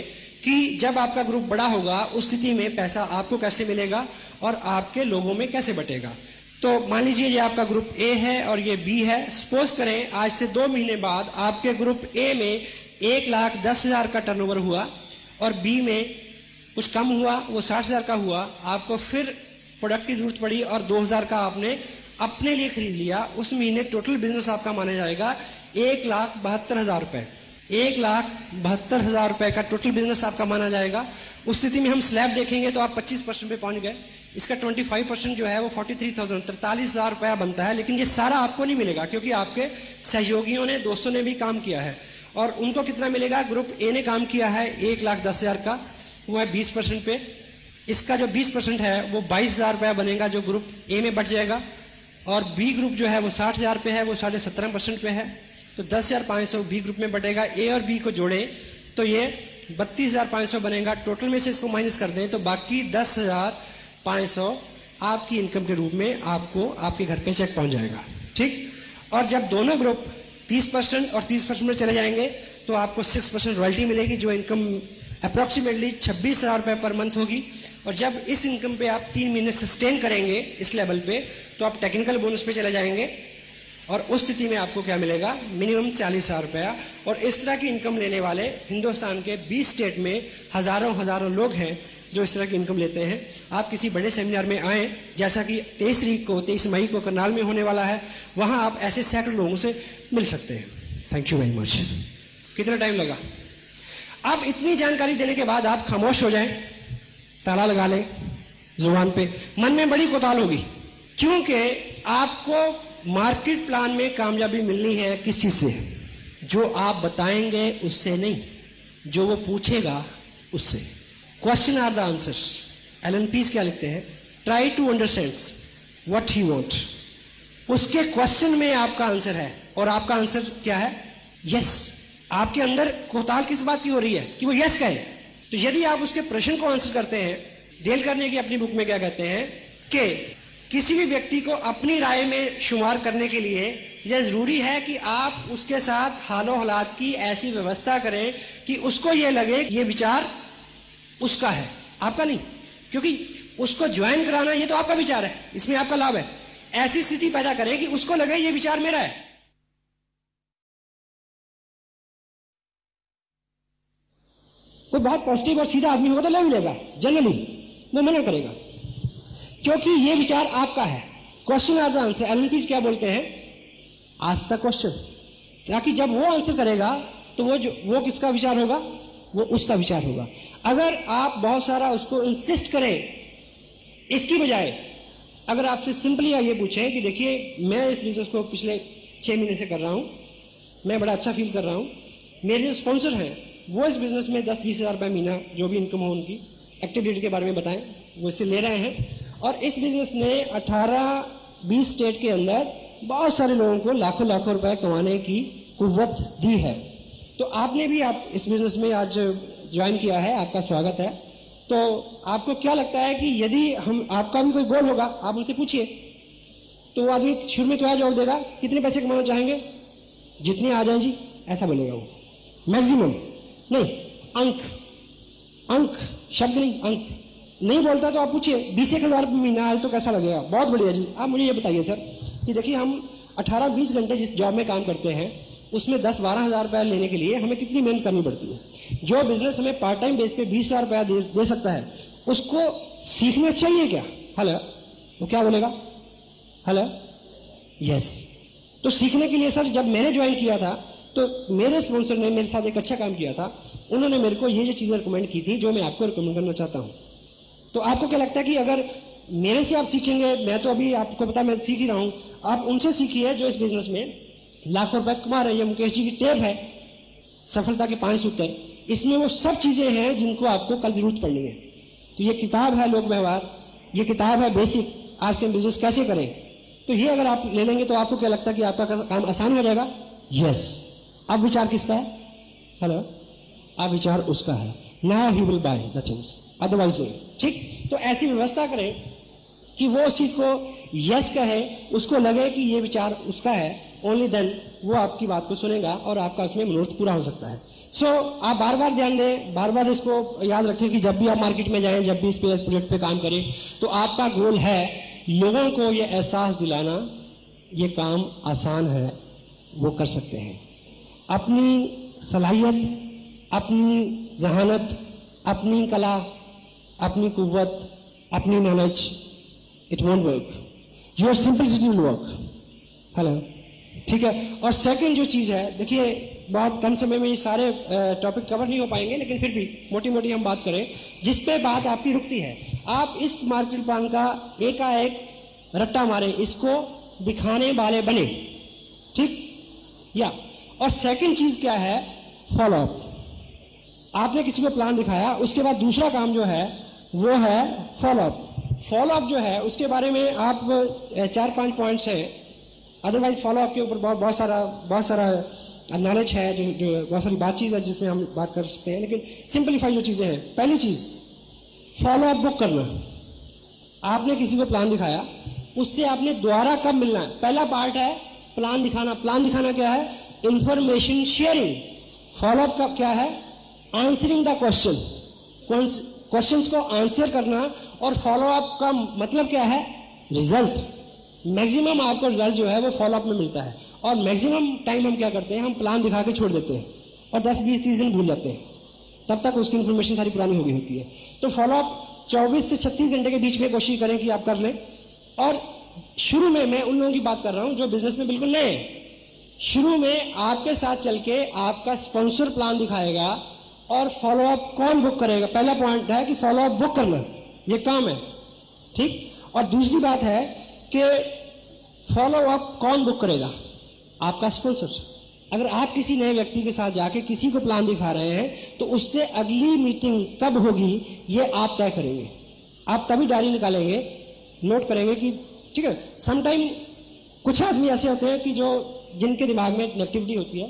A: कि जब आपका ग्रुप बड़ा होगा उस स्थिति में पैसा आपको कैसे मिलेगा और आपके लोगों में कैसे बटेगा। तो मान लीजिए ये आपका ग्रुप ए है और ये बी है। सपोज करें आज से 2 महीने बाद आपके ग्रुप ए में 1,10,000 का टर्नओवर हुआ और बी में कुछ कम हुआ, वो 60,000 का हुआ। आपको फिर प्रोडक्ट की जरूरत पड़ी और 2,000 का आपने अपने लिए खरीद लिया। उस महीने टोटल बिजनेस आपका माना जाएगा 1,72,000 रुपए। 1,72,000 रुपए का टोटल बिजनेस आपका माना जाएगा। उस स्थिति में हम स्लैब देखेंगे तो आप 25% पे पहुंच गए। इसका 25% जो है वो 43,000 43,000 रुपया बनता है। लेकिन ये सारा आपको नहीं मिलेगा क्योंकि आपके सहयोगियों ने, दोस्तों ने भी काम किया है। और उनको कितना मिलेगा? ग्रुप ए ने काम किया है 1,10,000 का, वो है 20% पे। इसका जो 20% है वो 22,000 रुपया बनेगा जो ग्रुप ए में बच जाएगा। और बी ग्रुप जो है वो 60,000 पे है, वो 17.5% पे है। तो 10,500 बी ग्रुप में बटेगा। ए और बी को जोड़े तो ये 32,500 बनेगा। टोटल में से इसको माइनस कर दें तो बाकी 10,500 आपकी इनकम के रूप में आपको आपके घर पे चेक पहुंच जाएगा। ठीक। और जब दोनों ग्रुप 30% और 30% में चले जाएंगे तो आपको 6% रॉयल्टी मिलेगी जो इनकम अप्रोक्सीमेटली 26,000 रुपए पर मंथ होगी। और जब इस इनकम पे आप 3 महीने सस्टेन करेंगे इस लेवल पे तो आप टेक्निकल बोनस पे चले जाएंगे और उस स्थिति में आपको क्या मिलेगा? मिनिमम 40,000 रुपया। और इस तरह की इनकम लेने वाले हिंदुस्तान के 20 स्टेट में हजारों लोग हैं जो इस तरह की इनकम लेते हैं। आप किसी बड़े सेमिनार में आए, जैसा कि 23 मई को करनाल में होने वाला है, वहां आप ऐसे सैकड़ों लोगों से मिल सकते हैं। Thank you very much. कितना टाइम लगा? अब इतनी जानकारी देने के बाद आप खामोश हो जाएं, ताला लगा लें जुबान पे, मन में बड़ी कोताल होगी, क्योंकि आपको मार्केट प्लान में कामयाबी मिलनी है किस चीज से? जो आप बताएंगे उससे नहीं, जो वो पूछेगा उससे। Question are the answers. Allan Pease क्या लिखते हैं? Try to understand what he want. उसके क्वेश्चन में आपका आंसर है, और आपका आंसर क्या है? यस। आपके अंदर कोताल किस बात की हो रही है कि वो यस कहे? तो यदि आप उसके प्रश्न को आंसर करते हैं, डेल करने की अपनी बुक में क्या कहते हैं कि किसी भी व्यक्ति को अपनी राय में शुमार करने के लिए यह जरूरी है कि आप उसके साथ हालो हालात की ऐसी व्यवस्था करें कि उसको यह लगे कि यह विचार उसका है, आपका नहीं। क्योंकि उसको ज्वाइन कराना ये तो आपका विचार है, इसमें आपका लाभ है। ऐसी स्थिति पैदा करें कि उसको लगे ये विचार मेरा है। कोई बहुत पॉजिटिव और सीधा आदमी होगा तो ले भी लेगा, जनरली वो मना करेगा, क्योंकि ये विचार आपका है। Question are the answer. Allan Pease क्या बोलते हैं? आस्क द क्वेश्चन, ताकि जब वो आंसर करेगा तो वो किसका विचार होगा? वो उसका विचार होगा। अगर आप बहुत सारा उसको इंसिस्ट करें, इसकी बजाय अगर आपसे सिंपली ये पूछें कि देखिए मैं इस बिजनेस को पिछले 6 महीने से कर रहा हूं, मैं बड़ा अच्छा फील कर रहा हूं, मेरे जो स्पॉन्सर हैं वो इस बिजनेस में 10-20 हज़ार रुपये महीना जो भी इनकम हो उनकी एक्टिविटी के बारे में बताएं, वो इससे ले रहे हैं, और इस बिजनेस ने 18-20 स्टेट के अंदर बहुत सारे लोगों को लाखों लाखों रुपए कमाने की कुव्वत दी है। तो आपने भी आप इस बिजनेस में आज ज्वाइन किया है, आपका स्वागत है। तो आपको क्या लगता है कि यदि हम आपका भी कोई गोल होगा, आप उनसे पूछिए, तो वो आदमी शुरू में क्या जवाब देगा? कितने पैसे कमाना चाहेंगे? जितने आ जाएं जी, ऐसा बोलेगा वो। मैक्सिमम नहीं, अंक शब्द नहीं, अंक नहीं बोलता तो आप पूछिए 20,000 महीना आए तो कैसा लगेगा? बहुत बढ़िया जी। आप मुझे ये बताइए सर कि देखिए हम 18-20 घंटे जिस जॉब में काम करते हैं उसमें 10-12 हज़ार रुपया लेने के लिए हमें कितनी मेहनत करनी पड़ती है। जो बिजनेस हमें पार्ट टाइम बेस पे 20 हज़ार रुपया दे सकता है, उसको सीखना चाहिए क्या? हेलो, वो क्या बोलेगा? Hello, yes. तो सीखने के लिए सर जब मैंने ज्वाइन किया था तो मेरे स्पॉन्सर ने मेरे साथ एक अच्छा काम किया था। उन्होंने मेरे को ये चीजें रिकमेंड की थी जो मैं आपको रिकमेंड करना चाहता हूं। तो आपको क्या लगता है कि अगर मेरे से आप सीखेंगे, मैं तो अभी आपको पता मैं सीख ही रहा हूं, आप उनसे सीखिए जो इस बिजनेस में लाखों रुपए कमा रहे हैं। मुकेश जी की टेप है सफलता के 5 सूत्र, इसमें वो सब चीजें हैं जिनको आपको कल जरूरत पड़नी है। तो ये किताब है लोक व्यवहार, ये किताब है बेसिक, आज से हम बिजनेस कैसे करें। तो ये अगर आप ले लेंगे तो आपको क्या लगता है कि आपका काम आसान हो जाएगा? यस। अब विचार किसका है? हेलो, अब विचार उसका है। Now he will by the things, otherwise नहीं। ठीक, तो ऐसी व्यवस्था करें कि वो उस चीज को यस कहे, उसको लगे कि ये विचार उसका है, ओनली देन वो आपकी बात को सुनेगा और आपका उसमें मनोरथ पूरा हो सकता है। सो आप बार बार ध्यान दें, बार बार इसको याद रखें कि जब भी आप मार्केट में जाएं, जब भी इस प्रोजेक्ट पे काम करें, तो आपका गोल है लोगों को ये एहसास दिलाना ये काम आसान है, वो कर सकते हैं। अपनी सलाहियत, अपनी जहानत, अपनी कला, अपनी कुव्वत, अपनी knowledge, it won't work. Your simplicity will work. Hello, ठीक है। और सेकंड जो चीज है, देखिए बहुत कम समय में ये सारे टॉपिक कवर नहीं हो पाएंगे, लेकिन फिर भी मोटी मोटी हम बात करें जिस पे बात आपकी रुकती है। आप इस मार्केट प्लान का एकाएक रट्टा मारें, इसको दिखाने वाले बने, ठीक या। और सेकंड चीज क्या है? Follow up. आपने किसी को प्लान दिखाया, उसके बाद दूसरा काम जो है वो है फॉलो अप। फॉलो अप जो है उसके बारे में आप 4-5 पॉइंट्स है, अदरवाइज फॉलो अप के ऊपर बहुत सारा नॉलेज है, जो बहुत सारी बातचीत है जिसमें हम बात कर सकते हैं, लेकिन सिंपलीफाई जो चीजें हैं। पहली चीज, फॉलो अप बुक करना। आपने किसी को प्लान दिखाया, उससे आपने दोबारा कब मिलना है? पहला पार्ट है प्लान दिखाना। प्लान दिखाना क्या है? Information sharing. फॉलो अप का क्या है? आंसरिंग द क्वेश्चन, क्वेश्चंस को आंसर करना। और फॉलो अप का मतलब क्या है? रिजल्ट। मैक्सिमम आपको रिजल्ट जो है वो फॉलो अप में मिलता है। और मैक्सिमम टाइम हम क्या करते हैं, हम प्लान दिखा के छोड़ देते हैं और 10-20-30 दिन भूल जाते हैं, तब तक उसकी इंफॉर्मेशन सारी पुरानी हो गई होती है। तो फॉलो अप 24 से 36 घंटे के बीच में कोशिश करें कि आप कर लें। और शुरू में मैं उन लोगों की बात कर रहा हूं जो बिजनेस में बिल्कुल नए हैं, शुरू में आपके साथ चल के आपका स्पॉन्सर प्लान दिखाएगा और फॉलोअप कौन बुक करेगा। पहला पॉइंट है कि फॉलोअप बुक करना, ये काम है, ठीक। और दूसरी बात है कि फॉलोअप कौन बुक करेगा, आपका स्पॉन्सर। अगर आप किसी नए व्यक्ति के साथ जाके किसी को प्लान दिखा रहे हैं तो उससे अगली मीटिंग कब होगी ये आप तय करेंगे। आप तभी डायरी निकालेंगे, नोट करेंगे कि ठीक है। समटाइम कुछ आदमी ऐसे होते हैं कि जिनके दिमाग में नेगेटिविटी होती है,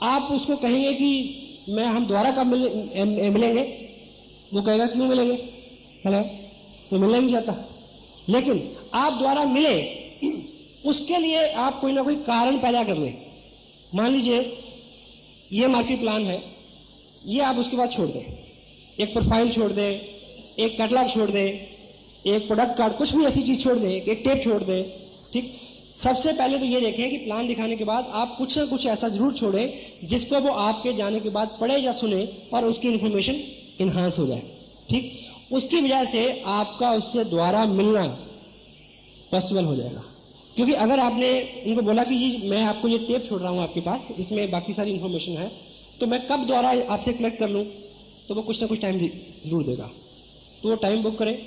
A: आप उसको कहेंगे कि हम दोबारा कब मिलेंगे, वो कहेगा क्यों मिलेंगे, है तो मिलना नहीं चाहता। लेकिन आप दोबारा मिले, उसके लिए आप कोई ना कोई कारण पैदा कर लें। मान लीजिए ये मार्केट प्लान है, ये आप उसके बाद छोड़ दें, एक प्रोफाइल छोड़ दें, एक कैटलॉग छोड़ दें, एक प्रोडक्ट कार्ड, कुछ भी ऐसी चीज छोड़ दें, एक टेप छोड़ दें, ठीक। सबसे पहले तो ये देखें कि प्लान दिखाने के बाद आप कुछ ना कुछ ऐसा जरूर छोड़ें जिसको वो आपके जाने के बाद पढ़े या सुने और उसकी इंफॉर्मेशन इन्हांस हो जाए, ठीक। उसकी वजह से आपका उससे दोबारा मिलना पॉसिबल हो जाएगा। क्योंकि अगर आपने उनको बोला कि जी मैं आपको ये टेप छोड़ रहा हूं आपके पास, इसमें बाकी सारी इंफॉर्मेशन है, तो मैं कब दोबारा आपसे कलेक्ट कर लूं, तो वो कुछ ना कुछ टाइम जरूर देगा। तो वो टाइम बुक करें,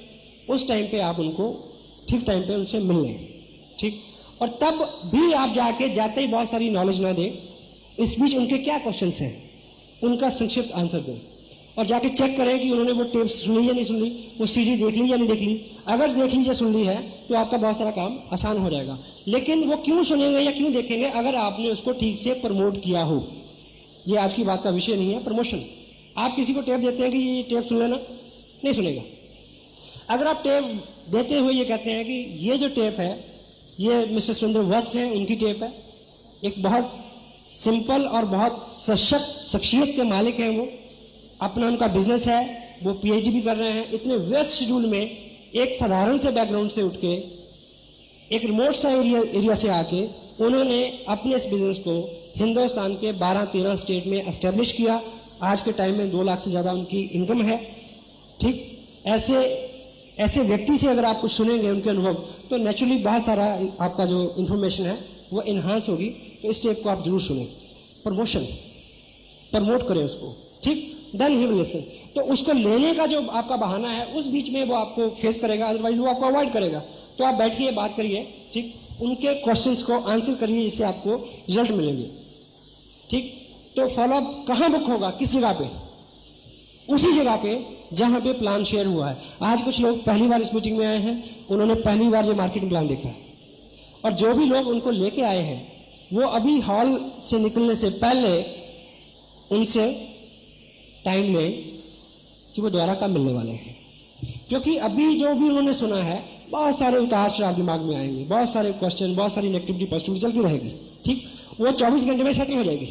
A: उस टाइम पे आप उनको ठीक टाइम पे उनसे मिल लें, ठीक। और तब भी आप जाते ही बहुत सारी नॉलेज ना दें, इस बीच उनके क्या क्वेश्चंस हैं उनका संक्षिप्त आंसर दें और जाके चेक करें कि उन्होंने वो टेप सुनी या नहीं सुन ली, वो सीडी देख ली या नहीं देख ली। अगर देख ली या सुन ली है तो आपका बहुत सारा काम आसान हो जाएगा। लेकिन वो क्यों सुनेंगे या क्यों देखेंगे, अगर आपने उसको ठीक से प्रमोट किया हो। ये आज की बात का विषय नहीं है, प्रमोशन। आप किसी को टेप देते हैं कि ये टेप सुन लेना, नहीं सुनेगा। अगर आप टेप देते हुए ये कहते हैं कि ये जो टेप है ये मिस्टर सुंदर वत्स है, उनकी टेप है, एक बहुत सिंपल और बहुत सशक्त शख्सियत के मालिक हैं, वो अपना उनका बिजनेस है, वो पीएचडी भी कर रहे हैं, इतने व्यस्त शेड्यूल में एक साधारण से बैकग्राउंड से उठ के एक रिमोट सा एरिया से आके उन्होंने अपने इस बिजनेस को हिंदुस्तान के 12-13 स्टेट में एस्टेब्लिश किया। आज के टाइम में 2 लाख से ज्यादा उनकी इनकम है, ठीक। ऐसे व्यक्ति से अगर आप कुछ सुनेंगे उनके अनुभव, तो नेचुरली बहुत सारा आपका जो इंफॉर्मेशन है वो इन्हांस होगी। तो इस टेप को आप जरूर सुने, प्रमोट करें उसको, ठीक। Then he will listen. तो उसको लेने का जो आपका बहाना है उस बीच में वो आपको फेस करेगा, अदरवाइज वो आपको अवॉइड करेगा। तो आप बैठिए, बात करिए, ठीक। उनके क्वेश्चंस को आंसर करिए, जिससे आपको रिजल्ट मिलेंगे, ठीक। तो फॉलोअप कहां बुक होगा, किस जगह पे, उसी जगह पे जहां पे प्लान शेयर हुआ है। आज कुछ लोग पहली बार इस मीटिंग में आए हैं, उन्होंने पहली बार ये मार्केटिंग प्लान देखा है, और जो भी लोग उनको लेके आए हैं वो अभी हॉल से निकलने से पहले उनसे टाइम लें कि वो दोबारा कब मिलने वाले हैं। क्योंकि अभी जो भी उन्होंने सुना है, बहुत सारे उतार चढ़ाव दिमाग में आएंगे, बहुत सारे क्वेश्चन, बहुत सारी नेगेटिविटी पॉजिटिविटी चलती रहेगी, ठीक। वो 24 घंटे में सेटल हो जाएगी।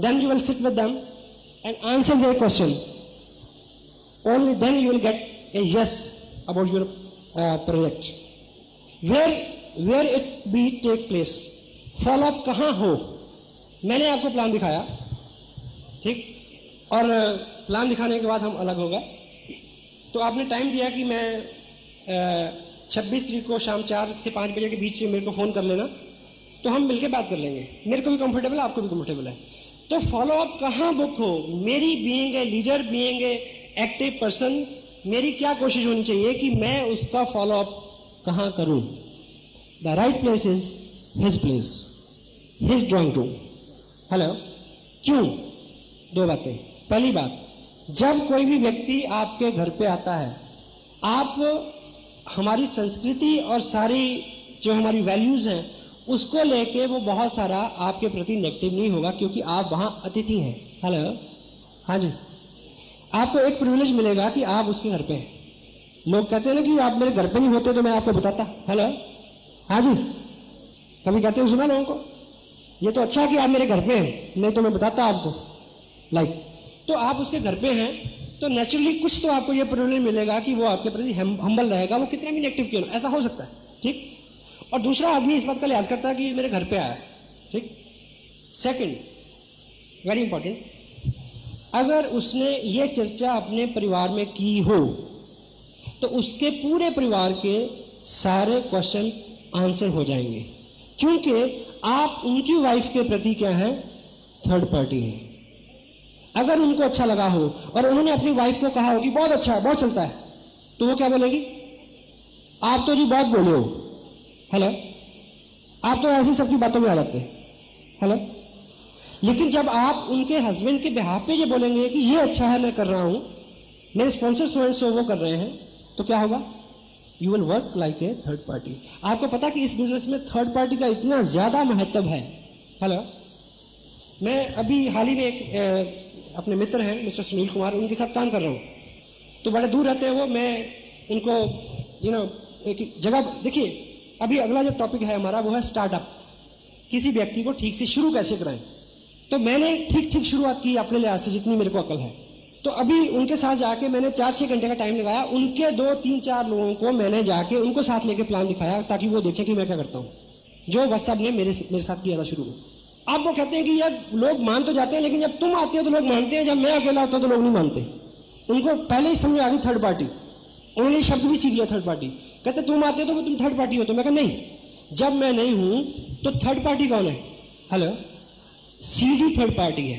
A: Then you will sit with them and answer their question, only then you will get a yes about your project. Where it be take place, follow up कहां हो। मैंने आपको प्लान दिखाया, ठीक, और प्लान दिखाने के बाद हम अलग हो गए। तो आपने टाइम दिया कि मैं 26 तारीख को शाम 4 से 5 बजे के बीच में मेरे को फोन कर लेना, तो हम मिलकर बात कर लेंगे। मेरे को भी कंफर्टेबल है, आपको भी कंफर्टेबल है। तो फॉलोअप कहां बुक हो, मेरी being a leader, being a active person, मेरी क्या कोशिश होनी चाहिए कि मैं उसका फॉलोअप कहां करूं। The right place is his place, his drawing room. Hello, क्यों? 2 बातें। पहली बात, जब कोई भी व्यक्ति आपके घर पे आता है, आप हमारी संस्कृति और सारी जो हमारी वैल्यूज हैं उसको लेके वो बहुत सारा आपके प्रति नेगेटिव नहीं होगा, क्योंकि आप वहां अतिथि हैं। हेलो, हाँ जी, आपको एक प्रिविलेज मिलेगा कि आप उसके घर पे हैं। लोग कहते हैं ना कि आप मेरे घर पे नहीं होते तो मैं आपको बताता। हेलो, हाँ जी, कभी कहते हो, सुना लोगों को, ये तो अच्छा कि आप मेरे घर पे हैं, नहीं तो मैं बताता आपको। तो आप उसके घर पे हैं तो नेचुरली कुछ तो आपको ये प्रिविलेज मिलेगा कि वो आपके प्रति हम्बल रहेगा, वो कितना भी नेगेटिव क्यों ना, ऐसा हो सकता है, ठीक। और दूसरा आदमी इस बात का लिहाज करता है कि मेरे घर पे आया, ठीक। सेकंड, वेरी इंपॉर्टेंट, अगर उसने ये चर्चा अपने परिवार में की हो तो उसके पूरे परिवार के सारे क्वेश्चन आंसर हो जाएंगे, क्योंकि आप उनकी वाइफ के प्रति क्या है, थर्ड पार्टी है। अगर उनको अच्छा लगा हो और उन्होंने अपनी वाइफ को कहा हो कि बहुत अच्छा है, बहुत चलता है, तो वो क्या बोलेगी, आप तो जी बहुत बोले हो, हेलो, आप तो ऐसी सबकी बातों में आ जाते हैं, हेलो। लेकिन जब आप उनके हस्बैंड के बिहाफ पे ये बोलेंगे कि ये अच्छा है, मैं कर रहा हूं, मेरे स्पॉन्सर सो वो कर रहे हैं, तो क्या होगा, you will work like a third party. आपको पता कि इस बिजनेस में थर्ड पार्टी का इतना ज्यादा महत्व है। हेलो, मैं अभी हाल ही में एक अपने मित्र हैं मिस्टर सुनील कुमार, उनके साथ काम कर रहा हूं, तो बड़े दूर रहते हैं वो, मैं उनको एक जगह, देखिए अभी अगला जो टॉपिक है हमारा वो है स्टार्टअप, किसी व्यक्ति को ठीक से शुरू कैसे कराएं। तो मैंने ठीक ठीक शुरुआत की अपने लिहाज से जितनी मेरे को अकल है। तो अभी उनके साथ जाके मैंने 4-6 घंटे का टाइम लगाया, उनके 2-3-4 लोगों को मैंने जाके उनको साथ लेके प्लान दिखाया ताकि वो देखें कि मैं क्या करता हूं, जो बस साहब ने मेरे साथ किया था शुरू में। अब वो कहते हैं कि यार लोग मान तो जाते हैं, लेकिन जब तुम आते हो तो लोग मानते हैं, जब मैं अकेला होता हूं तो लोग नहीं मानते। उनको पहले ही समझ आ गई थर्ड पार्टी, उन्होंने शब्द भी सीख लिया थर्ड पार्टी। कहते तुम आते हो तो तुम थर्ड पार्टी हो, तो मैं कहा नहीं, जब मैं नहीं हूं तो थर्ड पार्टी कौन है, हेलो, सीडी थर्ड पार्टी है,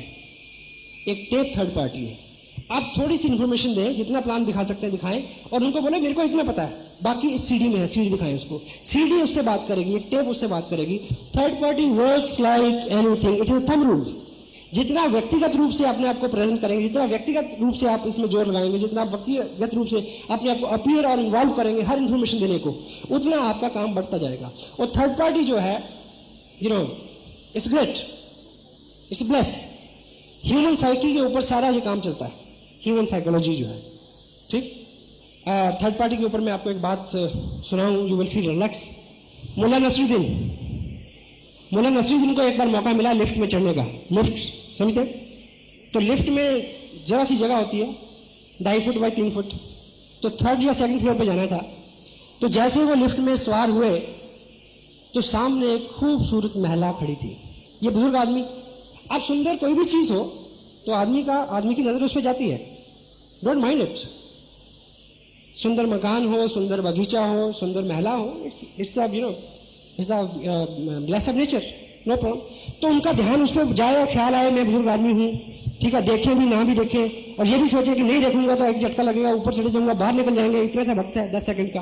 A: एक टेप थर्ड पार्टी है। आप थोड़ी सी इंफॉर्मेशन दें, जितना प्लान दिखा सकते हैं दिखाएं, और उनको बोले मेरे को इतना पता है, बाकी इस सीडी में है, सीडी दिखाएं उसको, सीडी उससे बात करेगी, एक टेप उससे बात करेगी। Third party works like anything, it is thumb rule. जितना व्यक्तिगत रूप से अपने आप को प्रेजेंट करेंगे, जितना व्यक्तिगत रूप से आप इसमें जोर लगाएंगे, जितना व्यक्तिगत रूप से अपने आप को अपीयर और इन्वॉल्व करेंगे हर इंफॉर्मेशन देने को, उतना आपका काम बढ़ता जाएगा। और थर्ड पार्टी जो है, it's great, it's bless. Human psyche के ऊपर सारा ये काम चलता है, ह्यूमन साइकोलॉजी जो है, ठीक। थर्ड पार्टी के ऊपर मैं आपको एक बात सुनाऊं, you will feel relax. Mulla Nasruddin को एक बार मौका मिला लिफ्ट में चढ़ने का, लिफ्ट समझते, तो लिफ्ट में जरा सी जगह होती है 2.5 फुट बाई 3 फुट, तो 3rd या 2nd फ्लोर पे जाना था। तो जैसे वो लिफ्ट में सवार हुए तो सामने एक खूबसूरत महिला खड़ी थी। ये बुजुर्ग आदमी, आप सुंदर कोई भी चीज हो तो आदमी की नजर उस पर जाती है, डोंट माइंड इट। सुंदर मकान हो, सुंदर बगीचा हो, सुंदर महिला हो, it's the bless of nature, no problem. तो उनका ध्यान उस पर जाए और ख्याल आए मैं बुजुर्ग आदमी हूं, ठीक है, देखें भी ना भी देखें, और ये भी सोचे कि नहीं देखूंगा तो एक झटका लगेगा, ऊपर चढ़े जाऊंगा, बाहर निकल जाएंगे, इतना सा वक्त है 10 सेकंड का।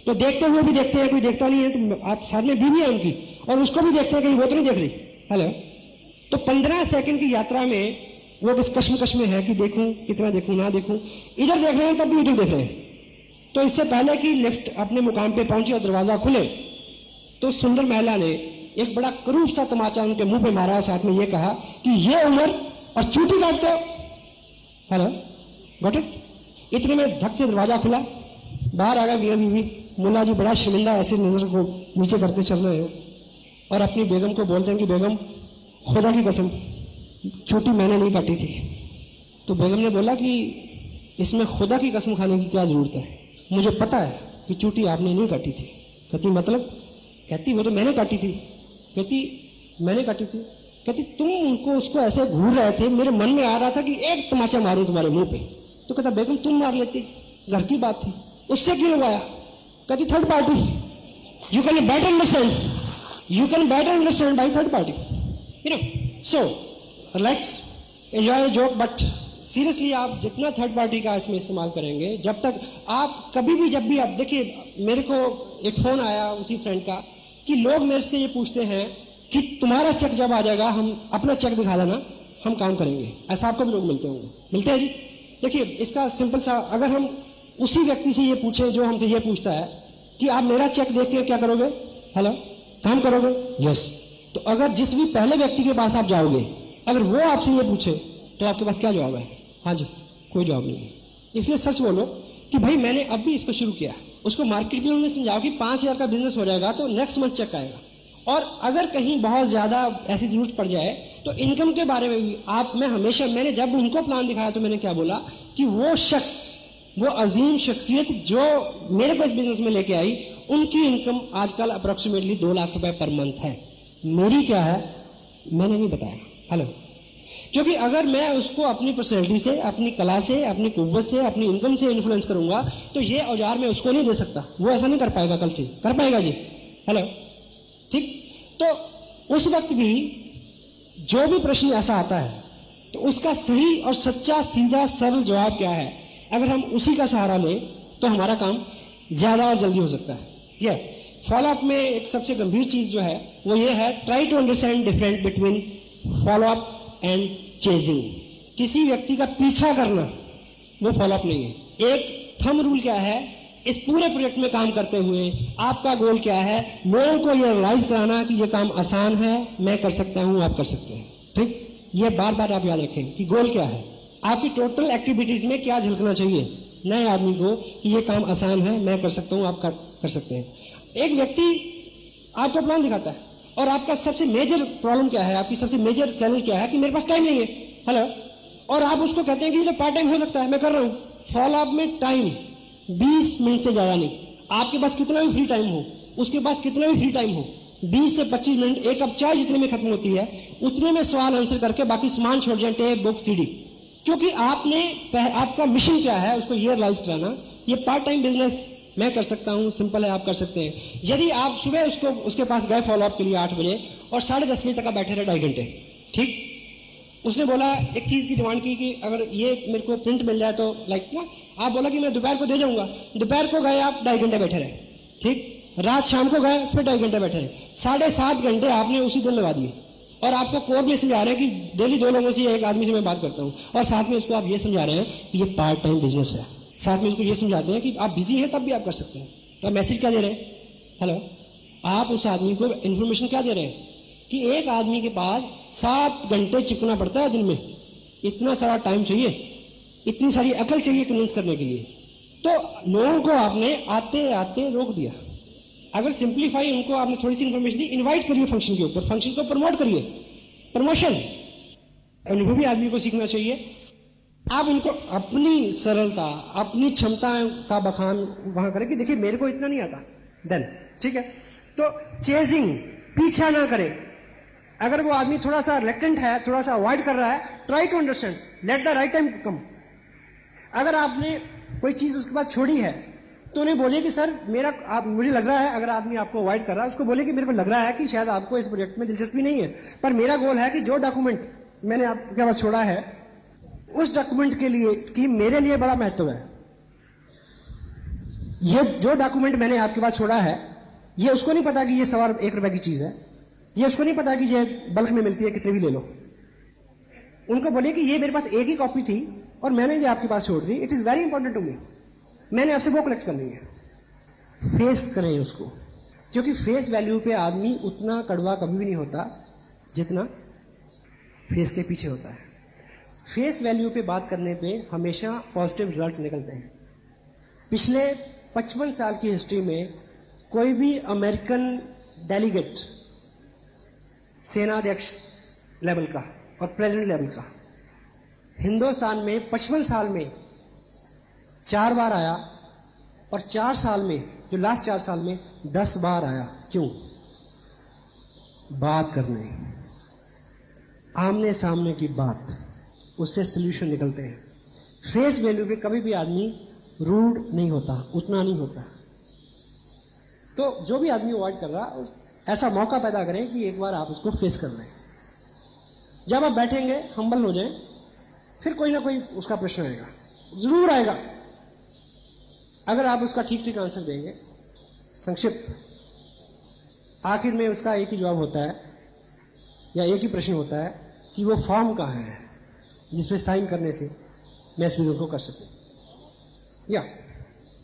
A: तो देखते हुए भी देखते हैं, कोई देखता नहीं है, तो आप सामने बीवी है उनकी और उसको भी देखते हैं कहीं वो तो नहीं देख रही, हेलो। तो 15 सेकंड की यात्रा में वो कश्मकश में है कि देखूं, कितना देखूं, ना देखूं, इधर देख रहे हैं तब भी उधर देख रहे हैं। तो इससे पहले कि लिफ्ट अपने मुकाम पे पहुंचे और दरवाजा खुले, तो सुंदर महिला ने एक बड़ा करूब सा तमाचा उनके मुंह पे मारा, साथ में ये कहा कि ये उम्र और चूटी काटते हो, हेलो, गॉट इट। इतने में धक से दरवाजा खुला, बाहर आ गया मियां बीवी। मुल्ला जी बड़ा शर्मिंदा ऐसे नजर को नीचे करके चल रहे हो और अपनी बेगम को बोलते हैं कि बेगम खुदा की कसम चूटी मैंने नहीं काटी थी। तो बेगम ने बोला कि इसमें खुदा की कसम खाने की क्या जरूरत है, मुझे पता है कि चूटी आपने नहीं काटी थी। कहती मतलब? कहती वो तो मैंने काटी थी। कहती मैंने काटी थी? कहती तुम उनको उसको ऐसे घूर रहे थे, मेरे मन में आ रहा था कि एक तमाचा मारूं तुम्हारे मुंह पे। तो कहता बेगम तुम मार लेती, घर की बात थी, उससे क्यों लगाया? कहती third party, you can better understand, you can better understand by third party, you know. So let's enjoy joke, but seriously आप जितना थर्ड पार्टी का इसमें इस्तेमाल करेंगे, जब तक आप कभी भी, जब भी आप देखिए, मेरे को एक फोन आया उसी फ्रेंड का कि लोग मेरे से ये पूछते हैं कि तुम्हारा चेक जब आ जाएगा हम अपना चेक दिखा देना, हम काम करेंगे। ऐसा आपको भी लोग मिलते होंगे, मिलते हैं जी। देखिए इसका सिंपल सा, अगर हम उसी व्यक्ति से ये पूछे जो हमसे ये पूछता है कि आप मेरा चेक देख के क्या करोगे, हेलो, काम करोगे? यस। तो अगर जिस भी पहले व्यक्ति के पास आप जाओगे, अगर वो आपसे ये पूछे तो आपके पास क्या जवाब है? हाँ जी, कोई जवाब नहीं है। इसलिए सच बोलो कि भाई मैंने अब भी इसको शुरू किया। उसको मार्केट में उन्होंने समझाओ कि 5,000 का बिजनेस हो जाएगा तो नेक्स्ट मंथ चेक आएगा, और अगर कहीं बहुत ज्यादा ऐसी जरूरत पड़ जाए तो इनकम के बारे में भी मैंने जब उनको प्लान दिखाया तो मैंने क्या बोला कि वो शख्स, वो अजीम शख्सियत जो मेरे पास बिजनेस में लेके आई, उनकी इनकम आजकल अप्रोक्सीमेटली 2 लाख रुपए पर मंथ है। मेरी क्या है मैंने नहीं बताया, हेलो। क्योंकि अगर मैं उसको अपनी पर्सनैलिटी से, अपनी कला से, अपनी कुव्वत से, अपनी इनकम से इन्फ्लुएंस करूंगा तो ये औजार मैं उसको नहीं दे सकता, वो ऐसा नहीं कर पाएगा, कल से कर पाएगा जी, हेलो, ठीक। तो उस वक्त भी जो भी प्रश्न ऐसा आता है तो उसका सही और सच्चा सीधा सरल जवाब क्या है, अगर हम उसी का सहारा लें तो हमारा काम ज्यादा और जल्दी हो सकता है। यह फॉलोअप में एक सबसे गंभीर चीज जो है वो ये है, try to understand difference between follow up and chasing. किसी व्यक्ति का पीछा करना वो फॉलोअप नहीं है। एक थंब रूल क्या है, इस पूरे प्रोजेक्ट में काम करते हुए आपका गोल क्या है, लोगों को ये रियलाइज कराना कि ये काम आसान है, मैं कर सकता हूं, आप कर सकते हैं। ठीक, ये बार बार आप याद रखें कि गोल क्या है, आपकी टोटल एक्टिविटीज में क्या झलकना चाहिए नए आदमी को कि ये काम आसान है, मैं कर सकता हूं, आप कर सकते हैं। एक व्यक्ति आपको प्लान दिखाता है और आपका सबसे मेजर प्रॉब्लम क्या है, आपकी सबसे मेजर चैलेंज क्या है कि मेरे पास टाइम नहीं है, हेलो, और आप उसको कहते हैं कि ये पार्ट टाइम हो सकता है, मैं कर रहा हूं। फॉलोअप में टाइम 20 मिनट से ज्यादा नहीं, आपके पास कितना भी फ्री टाइम हो, उसके पास कितना भी फ्री टाइम हो, 20 से 25 मिनट, एक कप चाय जितने में खत्म होती है उतने में सवाल आंसर करके बाकी सामान छोड़ जाए, टेप, बुक, सीडी। क्योंकि आपका मिशन क्या है उसको ये रियलाइज कराना, ये पार्ट टाइम बिजनेस मैं कर सकता हूं, सिंपल है, आप कर सकते हैं। यदि आप सुबह उसके पास गए फॉलोअप के लिए 8 बजे और 10:30 बजे तक आप बैठे रहे 2.5 घंटे, ठीक, उसने बोला एक चीज की डिमांड की कि अगर ये मेरे को प्रिंट मिल जाए तो लाइक ना, आप बोला कि मैं दोपहर को दे जाऊंगा, दोपहर को गए आप 2.5 घंटे बैठे रहे, ठीक, रात शाम को गए फिर 2.5 घंटे बैठे रहे, 7.5 घंटे आपने उसी दिन लगा दिए। और आपको कोर में समझा रहे हैं कि डेली 2 लोगों से एक आदमी से मैं बात करता हूं, और साथ में उसको आप ये समझा रहे हैं कि ये पार्ट टाइम बिजनेस है, साथ में उसको ये समझाते हैं कि आप बिजी हैं तब भी आप कर सकते हैं। तो मैसेज क्या दे रहे हैं, हेलो, आप उस आदमी को इंफॉर्मेशन क्या दे रहे हैं कि एक आदमी के पास 7 घंटे चिपकना पड़ता है दिन में, इतना सारा टाइम चाहिए, इतनी सारी अकल चाहिए कन्विंस करने के लिए। तो लोगों को आपने आते आते रोक दिया। अगर सिंप्लीफाई उनको आपने थोड़ी सी इंफॉर्मेशन दी, इनवाइट करिए फंक्शन के ऊपर, फंक्शन को प्रमोट करिए, प्रमोशन। अनुभवी आदमी को सीखना चाहिए, आप उनको अपनी सरलता, अपनी क्षमता का बखान वहां करें कि देखिए मेरे को इतना नहीं आता, देन ठीक है। तो चेजिंग, पीछा ना करे। अगर वो आदमी थोड़ा सा रिलेक्टेंट है, थोड़ा सा अवॉइड कर रहा है, try to understand, let the right time come. अगर आपने कोई चीज उसके बाद छोड़ी है तो उन्हें बोलिए कि सर मुझे लग रहा है, अगर आदमी आपको अवॉइड कर रहा है उसको बोलिए कि मेरे को लग रहा है कि शायद आपको इस प्रोजेक्ट में दिलचस्पी नहीं है, पर मेरा गोल है कि जो डॉक्यूमेंट मैंने आपके पास छोड़ा है उस डॉक्यूमेंट के लिए कि मेरे लिए बड़ा महत्व है। ये जो डॉक्यूमेंट मैंने आपके पास छोड़ा है, ये उसको नहीं पता कि ये सवाल 1 रुपए की चीज है, ये उसको नहीं पता कि ये बल्क में मिलती है, कितने भी ले लो। उनको बोलिए कि ये मेरे पास एक ही कॉपी थी और मैंने ये आपके पास छोड़ दी, it is very important to me, मैंने आपसे वो कलेक्ट करनी है। फेस करें उसको, क्योंकि फेस वैल्यू पे आदमी उतना कड़वा कभी भी नहीं होता जितना फेस के पीछे होता है। फेस वैल्यू पे बात करने पे हमेशा पॉजिटिव रिजल्ट निकलते हैं। पिछले 55 साल की हिस्ट्री में कोई भी अमेरिकन डेलीगेट, सेनाध्यक्ष लेवल का और प्रेसिडेंट लेवल का, हिंदुस्तान में 55 साल में 4 बार आया और 4 साल में, जो लास्ट 4 साल में 10 बार आया। क्यों? बात करने, आमने सामने की बात, उससे सोल्यूशन निकलते हैं। फेस वैल्यू पे कभी भी आदमी रूड नहीं होता, उतना नहीं होता। तो जो भी आदमी अवॉइड कर रहा, ऐसा मौका पैदा करें कि एक बार आप उसको फेस कर लें। जब आप बैठेंगे हम्बल हो जाएं, फिर कोई ना कोई उसका प्रश्न आएगा, जरूर आएगा। अगर आप उसका ठीक ठीक आंसर देंगे, संक्षिप्त, आखिर में उसका एक ही जवाब होता है या एक ही प्रश्न होता है कि वो फॉर्म कहाँ है जिसमें साइन करने से मैं इस बिजनेस को कर सकूं। या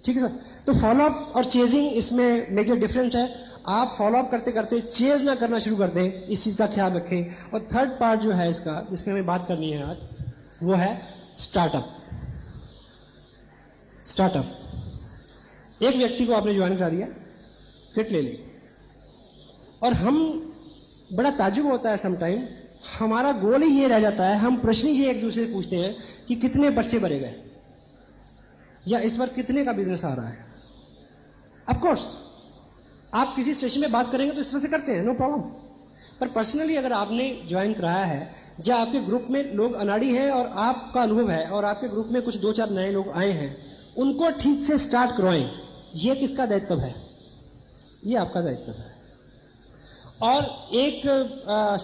A: ठीक है सर। तो फॉलोअप और चेजिंग, इसमें मेजर डिफरेंस है। आप फॉलोअप करते करते चेज ना करना शुरू कर दें, इस चीज का ख्याल रखें। और थर्ड पार्ट जो है इसका, जिसकी हमें बात करनी है आज, वो है स्टार्टअप। स्टार्टअप, एक व्यक्ति को आपने ज्वाइन करा दिया, किट ले ली, और हम, बड़ा ताज्जुब होता है समटाइम, हमारा गोल ही ये रह जाता है, हम प्रश्न ही एक दूसरे से पूछते हैं कि कितने पर्चे भरे गए या इस बार कितने का बिजनेस आ रहा है। ऑफ कोर्स आप किसी स्टेशन में बात करेंगे तो इस तरह से करते हैं, नो प्रॉब्लम। पर पर्सनली अगर आपने ज्वाइन कराया है, या आपके ग्रुप में लोग अनाड़ी हैं और आपका अनुभव है, और आपके ग्रुप में कुछ 2-4 नए लोग आए हैं, उनको ठीक से स्टार्ट करवाएं। ये किसका दायित्व है? ये आपका दायित्व है। और एक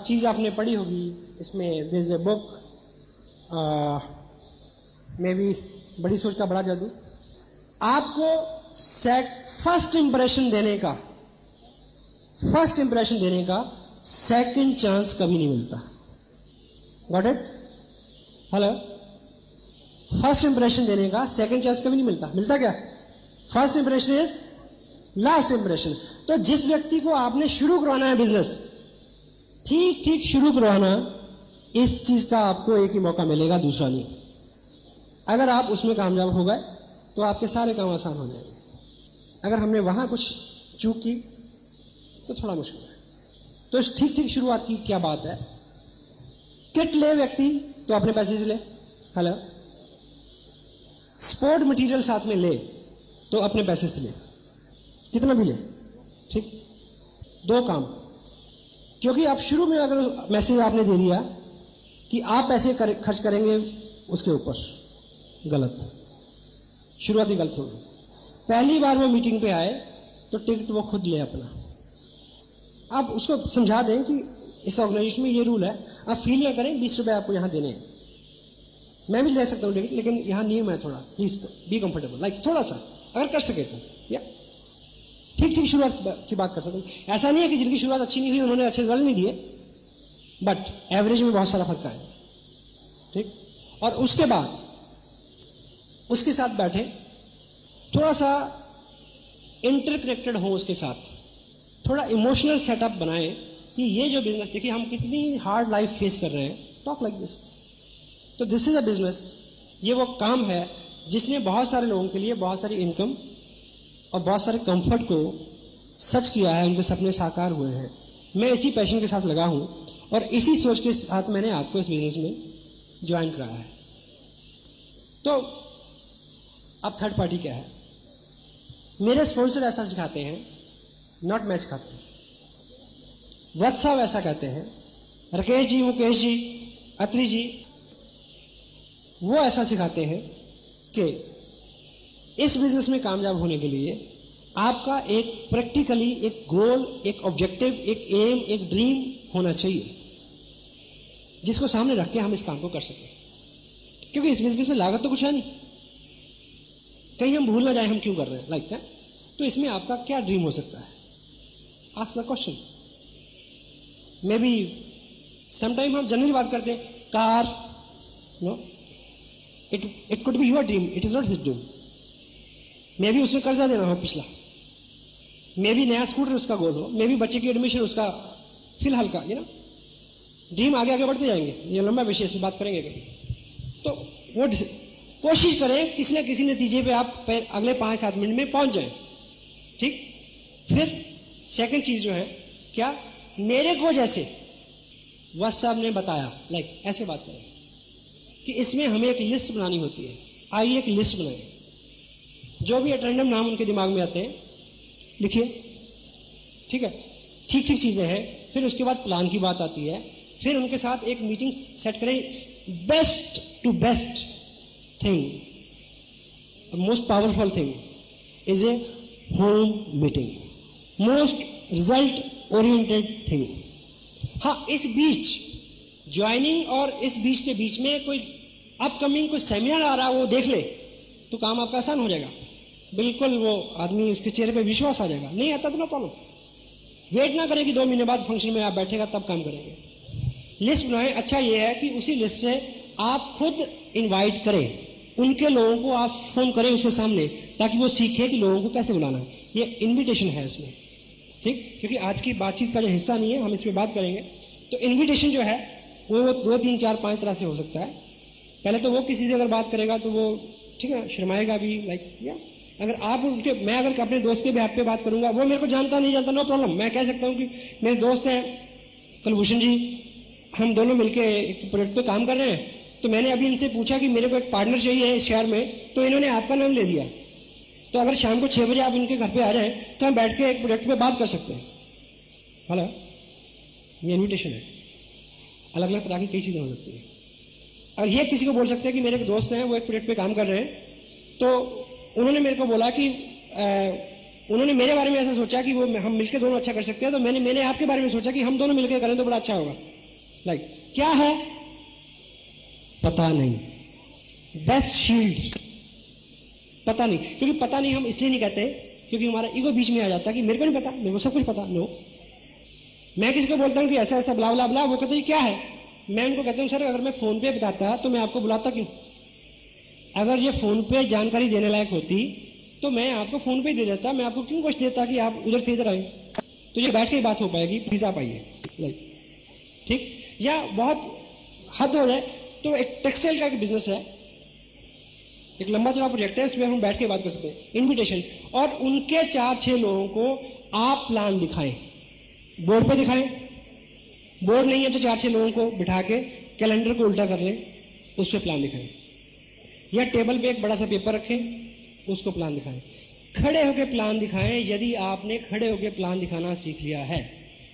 A: चीज आपने पढ़ी होगी इसमें, there is a book, maybe बड़ी सोच का बड़ा जादू। आपको फर्स्ट इंप्रेशन देने का सेकंड चांस कभी नहीं मिलता। Got it? Hello? First impression देने का सेकंड चांस कभी नहीं मिलता। मिलता क्या? First impression is last impression. तो जिस व्यक्ति को आपने शुरू करवाना है बिजनेस, ठीक ठीक शुरू करवाना, इस चीज का आपको एक ही मौका मिलेगा, दूसरा नहीं। अगर आप उसमें कामयाब हो गए तो आपके सारे काम आसान हो जाएंगे। अगर हमने वहां कुछ चूक की तो थोड़ा मुश्किल है। तो ठीक ठीक शुरुआत की क्या बात है? किट ले व्यक्ति तो अपने पैसे से ले। हेलो? स्पोर्ट मटेरियल साथ में ले तो अपने पैसे से ले, कितना भी ले, ठीक? दो काम, क्योंकि आप शुरू में अगर मैसेज आपने दे दिया कि आप पैसे खर्च करेंगे उसके ऊपर, गलत, शुरुआती गलत होगी। पहली बार वो मीटिंग पे आए तो टिकट वो खुद ले अपना। आप उसको समझा दें कि इस ऑर्गेनाइजेशन में ये रूल है, आप फील ना करें 20 रुपए आपको यहां देने हैं, मैं भी ले सकता हूं टिकट, लेकिन यहां नियम है थोड़ा, प्लीज बी कंफर्टेबल, लाइक थोड़ा सा अगर कर सके तो, या ठीक ठीक शुरुआत की बात कर सकते हैं। ऐसा नहीं है कि जिनकी शुरुआत अच्छी नहीं हुई उन्होंने अच्छे रिजल्ट नहीं दिए, बट एवरेज में बहुत सारा फर्क आया, ठीक? और उसके बाद उसके साथ बैठे, थोड़ा सा इंटरकनेक्टेड हो उसके साथ, थोड़ा इमोशनल सेटअप बनाए कि ये जो बिजनेस, देखिए हम कितनी हार्ड लाइफ फेस कर रहे हैं, टॉक लाइक दिस। तो दिस इज अ बिजनेस, ये वो काम है जिसने बहुत सारे लोगों के लिए बहुत सारी इनकम और बहुत सारे कंफर्ट को सच किया है, उनके सपने साकार हुए हैं। मैं इसी पैशन के साथ लगा हूं और इसी सोच के साथ मैंने आपको इस बिजनेस में ज्वाइन कराया है। तो अब थर्ड पार्टी क्या है? मेरे स्पॉन्सर ऐसा सिखाते हैं, नॉट मैं सिखाता हूं। वत्स साहब ऐसा कहते हैं, राकेश जी, मुकेश जी, अत्री जी, वो ऐसा सिखाते हैं कि इस बिजनेस में कामयाब होने के लिए आपका एक प्रैक्टिकली एक गोल, एक ऑब्जेक्टिव, एक एम, एक ड्रीम होना चाहिए जिसको सामने रख के हम इस काम को कर सकें। क्योंकि इस बिजनेस में लागत तो कुछ है नहीं, कहीं हम भूल ना जाए हम क्यों कर रहे हैं, लाइक है। तो इसमें आपका क्या ड्रीम हो सकता है? Ask the question. Maybe sometime हम जनरली बात करते हैं, car, no, it could be your dream, it is not his dream. Maybe उसमें कर्जा देना हो पिछला, मे बी नया स्कूटर उसका गोल हो, मे बी बच्चे की एडमिशन उसका फिलहाल का, ये ना ड्रीम आगे आगे बढ़ते जाएंगे, ये लंबा विषय, इसमें बात करेंगे कभी। तो वो कोशिश करें किसी न किसी नतीजे पे आप अगले 5-7 मिनट में पहुंच जाएं, ठीक? फिर सेकंड चीज जो है क्या, मेरे को जैसे वत्स साहब ने बताया, लाइक ऐसे बात करें कि इसमें हमें एक लिस्ट बनानी होती है। आइए एक लिस्ट बनाएं, जो भी रैंडम नाम उनके दिमाग में आते हैं लिखिए, ठीक है? ठीक ठीक चीजें हैं। फिर उसके बाद प्लान की बात आती है, फिर उनके साथ एक मीटिंग सेट करें। Best to best thing, most powerful thing is a home meeting, most result oriented thing. हाँ, इस बीच ज्वाइनिंग और इस बीच के बीच में कोई अपकमिंग कोई सेमिनार आ रहा है वो देख ले तो काम आपका आसान हो जाएगा। बिल्कुल वो आदमी, उसके चेहरे पे विश्वास आ जाएगा। नहीं आता तो नो प्रॉब्लम, वेट ना करें कि 2 महीने बाद फंक्शन में आप बैठेगा तब काम करेंगे। लिस्ट बनाएं। अच्छा ये है कि उसी लिस्ट से आप खुद इनवाइट करें, उनके लोगों को आप फोन करें उसके सामने, ताकि वो सीखे कि लोगों को कैसे बुलाना है। ये इन्विटेशन है इसमें, ठीक? क्योंकि आज की बातचीत का जो हिस्सा नहीं है, हम इस पर बात करेंगे। तो इन्विटेशन जो है वो 2, 3, 4, 5 तरह से हो सकता है। पहले तो वो किसी से अगर बात करेगा तो वो ठीक है शर्माएगा भी, लाइक या अगर आप उनके, मैं अगर अपने दोस्त के बिहाफ पे बात करूंगा, वो मेरे को जानता नहीं जानता, नो प्रॉब्लम। मैं कह सकता हूं कि मेरे दोस्त हैं कुलभूषण जी, हम दोनों मिलकर एक प्रोजेक्ट पे काम कर रहे हैं, तो मैंने अभी इनसे पूछा कि मेरे को एक पार्टनर चाहिए इस शहर में, तो इन्होंने आपका नाम ले दिया। तो अगर शाम को 6 बजे आप इनके घर पे आ जाए तो हम बैठ के एक प्रोजेक्ट पे बात कर सकते हैं। हेलो, ये इन्विटेशन है। अलग अलग तरह की कई चीजें हो सकती है। और ये किसी को बोल सकते हैं कि मेरे दोस्त हैं वो एक प्रोजेक्ट पे काम कर रहे हैं, तो उन्होंने मेरे को बोला कि उन्होंने मेरे बारे में ऐसा सोचा कि वो हम मिलकर दोनों अच्छा कर सकते हैं, तो मैंने आपके बारे में सोचा कि हम दोनों मिलकर करें तो बड़ा अच्छा होगा। लाइक क्या है पता नहीं, बेस्ट शील्ड पता नहीं। क्योंकि पता नहीं हम इसलिए नहीं कहते क्योंकि हमारा ईगो बीच में आ जाता है कि मेरे को नहीं पता, मेरे को सब कुछ पता। नो, मैं किसी को बोलता हूं कि ऐसा ऐसा ब्ला ब्ला ब्ला, वो कहते हैं क्या है। मैं उनको कहता हूं सर अगर मैं फोन पे बताता तो मैं आपको बुलाता क्यों? अगर ये फोन पे जानकारी देने लायक होती तो मैं आपको फोन पे दे देता, मैं आपको क्यों कुछ देता कि आप उधर से इधर आए। तो ये बैठ के बात हो पाएगी, प्लीज आप आइए। ठीक, या बहुत हद हो जाए तो एक टेक्सटाइल का एक बिजनेस है, एक लंबा चौड़ा प्रोजेक्ट है, उसमें हम बैठ के बात कर सकते हैं। इन्विटेशन, और उनके 4-6 लोगों को आप प्लान दिखाएं, बोर्ड पे दिखाएं। बोर्ड नहीं है तो 4-6 लोगों को बिठा के कैलेंडर को उल्टा कर लें, उस पर प्लान दिखाएं। या टेबल पे एक बड़ा सा पेपर रखें, उसको प्लान दिखाएं। खड़े होकर प्लान दिखाएं। यदि आपने खड़े होकर प्लान दिखाना सीख लिया है,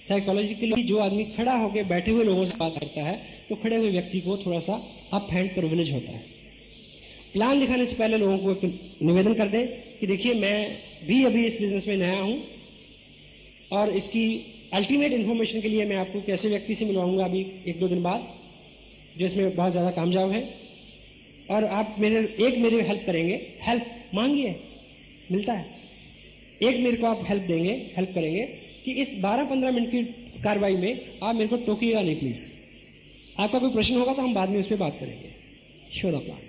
A: साइकोलॉजिकली जो आदमी खड़ा होकर बैठे हुए लोगों से बात करता है तो खड़े हुए व्यक्ति को थोड़ा सा अप हैंड प्रिविलेज होता है। प्लान दिखाने से पहले लोगों को एक निवेदन कर दें कि देखिए मैं भी अभी इस बिजनेस में नया हूं और इसकी अल्टीमेट इंफॉर्मेशन के लिए मैं आपको कैसे व्यक्ति से मिलवाऊंगा अभी 1-2 दिन बाद, जो इसमें बहुत ज्यादा कामयाब है, और आप मेरे हेल्प करेंगे। हेल्प मांगिए, मिलता है। एक मेरे को आप हेल्प देंगे, हेल्प करेंगे कि इस 12-15 मिनट की कार्रवाई में आप मेरे को टोकिएगा नहीं प्लीज। आपका कोई प्रश्न होगा तो हम बाद में उस पर बात करेंगे। Show the plan.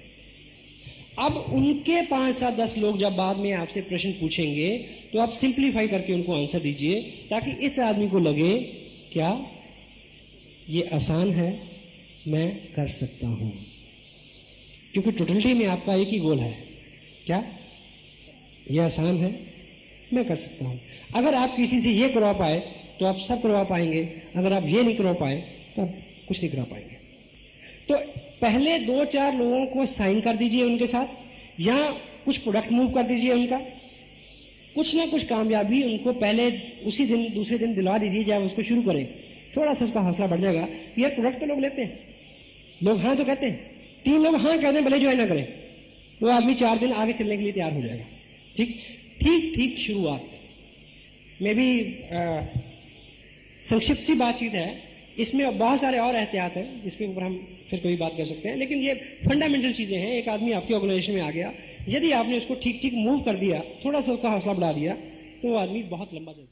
A: अब उनके 5-7-10 लोग जब बाद में आपसे प्रश्न पूछेंगे तो आप सिंप्लीफाई करके उनको आंसर दीजिए, ताकि इस आदमी को लगे क्या ये आसान है, मैं कर सकता हूं। क्योंकि टोटलिटी में आपका एक ही गोल है, क्या ये आसान है, मैं कर सकता हूं। अगर आप किसी से ये करवा पाए तो आप सब करवा पाएंगे, अगर आप ये नहीं करवा पाए तो आप कुछ नहीं करवा पाएंगे। तो पहले 2-4 लोगों को साइन कर दीजिए उनके साथ, या कुछ प्रोडक्ट मूव कर दीजिए उनका, कुछ ना कुछ कामयाबी उनको पहले उसी दिन दूसरे दिन दिलवा दीजिए जब उसको शुरू करें। थोड़ा सा उसका हौसला बढ़ जाएगा। यार प्रोडक्ट तो लोग लेते हैं, लोग हाँ तो कहते हैं, 3 लोग हाँ कहते हैं भले ज्वाइन ना करें, वो आदमी 4 दिन आगे चलने के लिए तैयार हो जाएगा। ठीक शुरुआत में भी संक्षिप्त सी बातचीत है, इसमें बहुत सारे और एहतियात हैं जिसके ऊपर हम फिर कोई बात कर सकते हैं, लेकिन ये फंडामेंटल चीजें हैं। एक आदमी आपकी ऑर्गेनाइजेशन में आ गया, यदि आपने उसको ठीक मूव कर दिया, थोड़ा सा उसका हौसला बढ़ा दिया, तो वो आदमी बहुत लंबा चल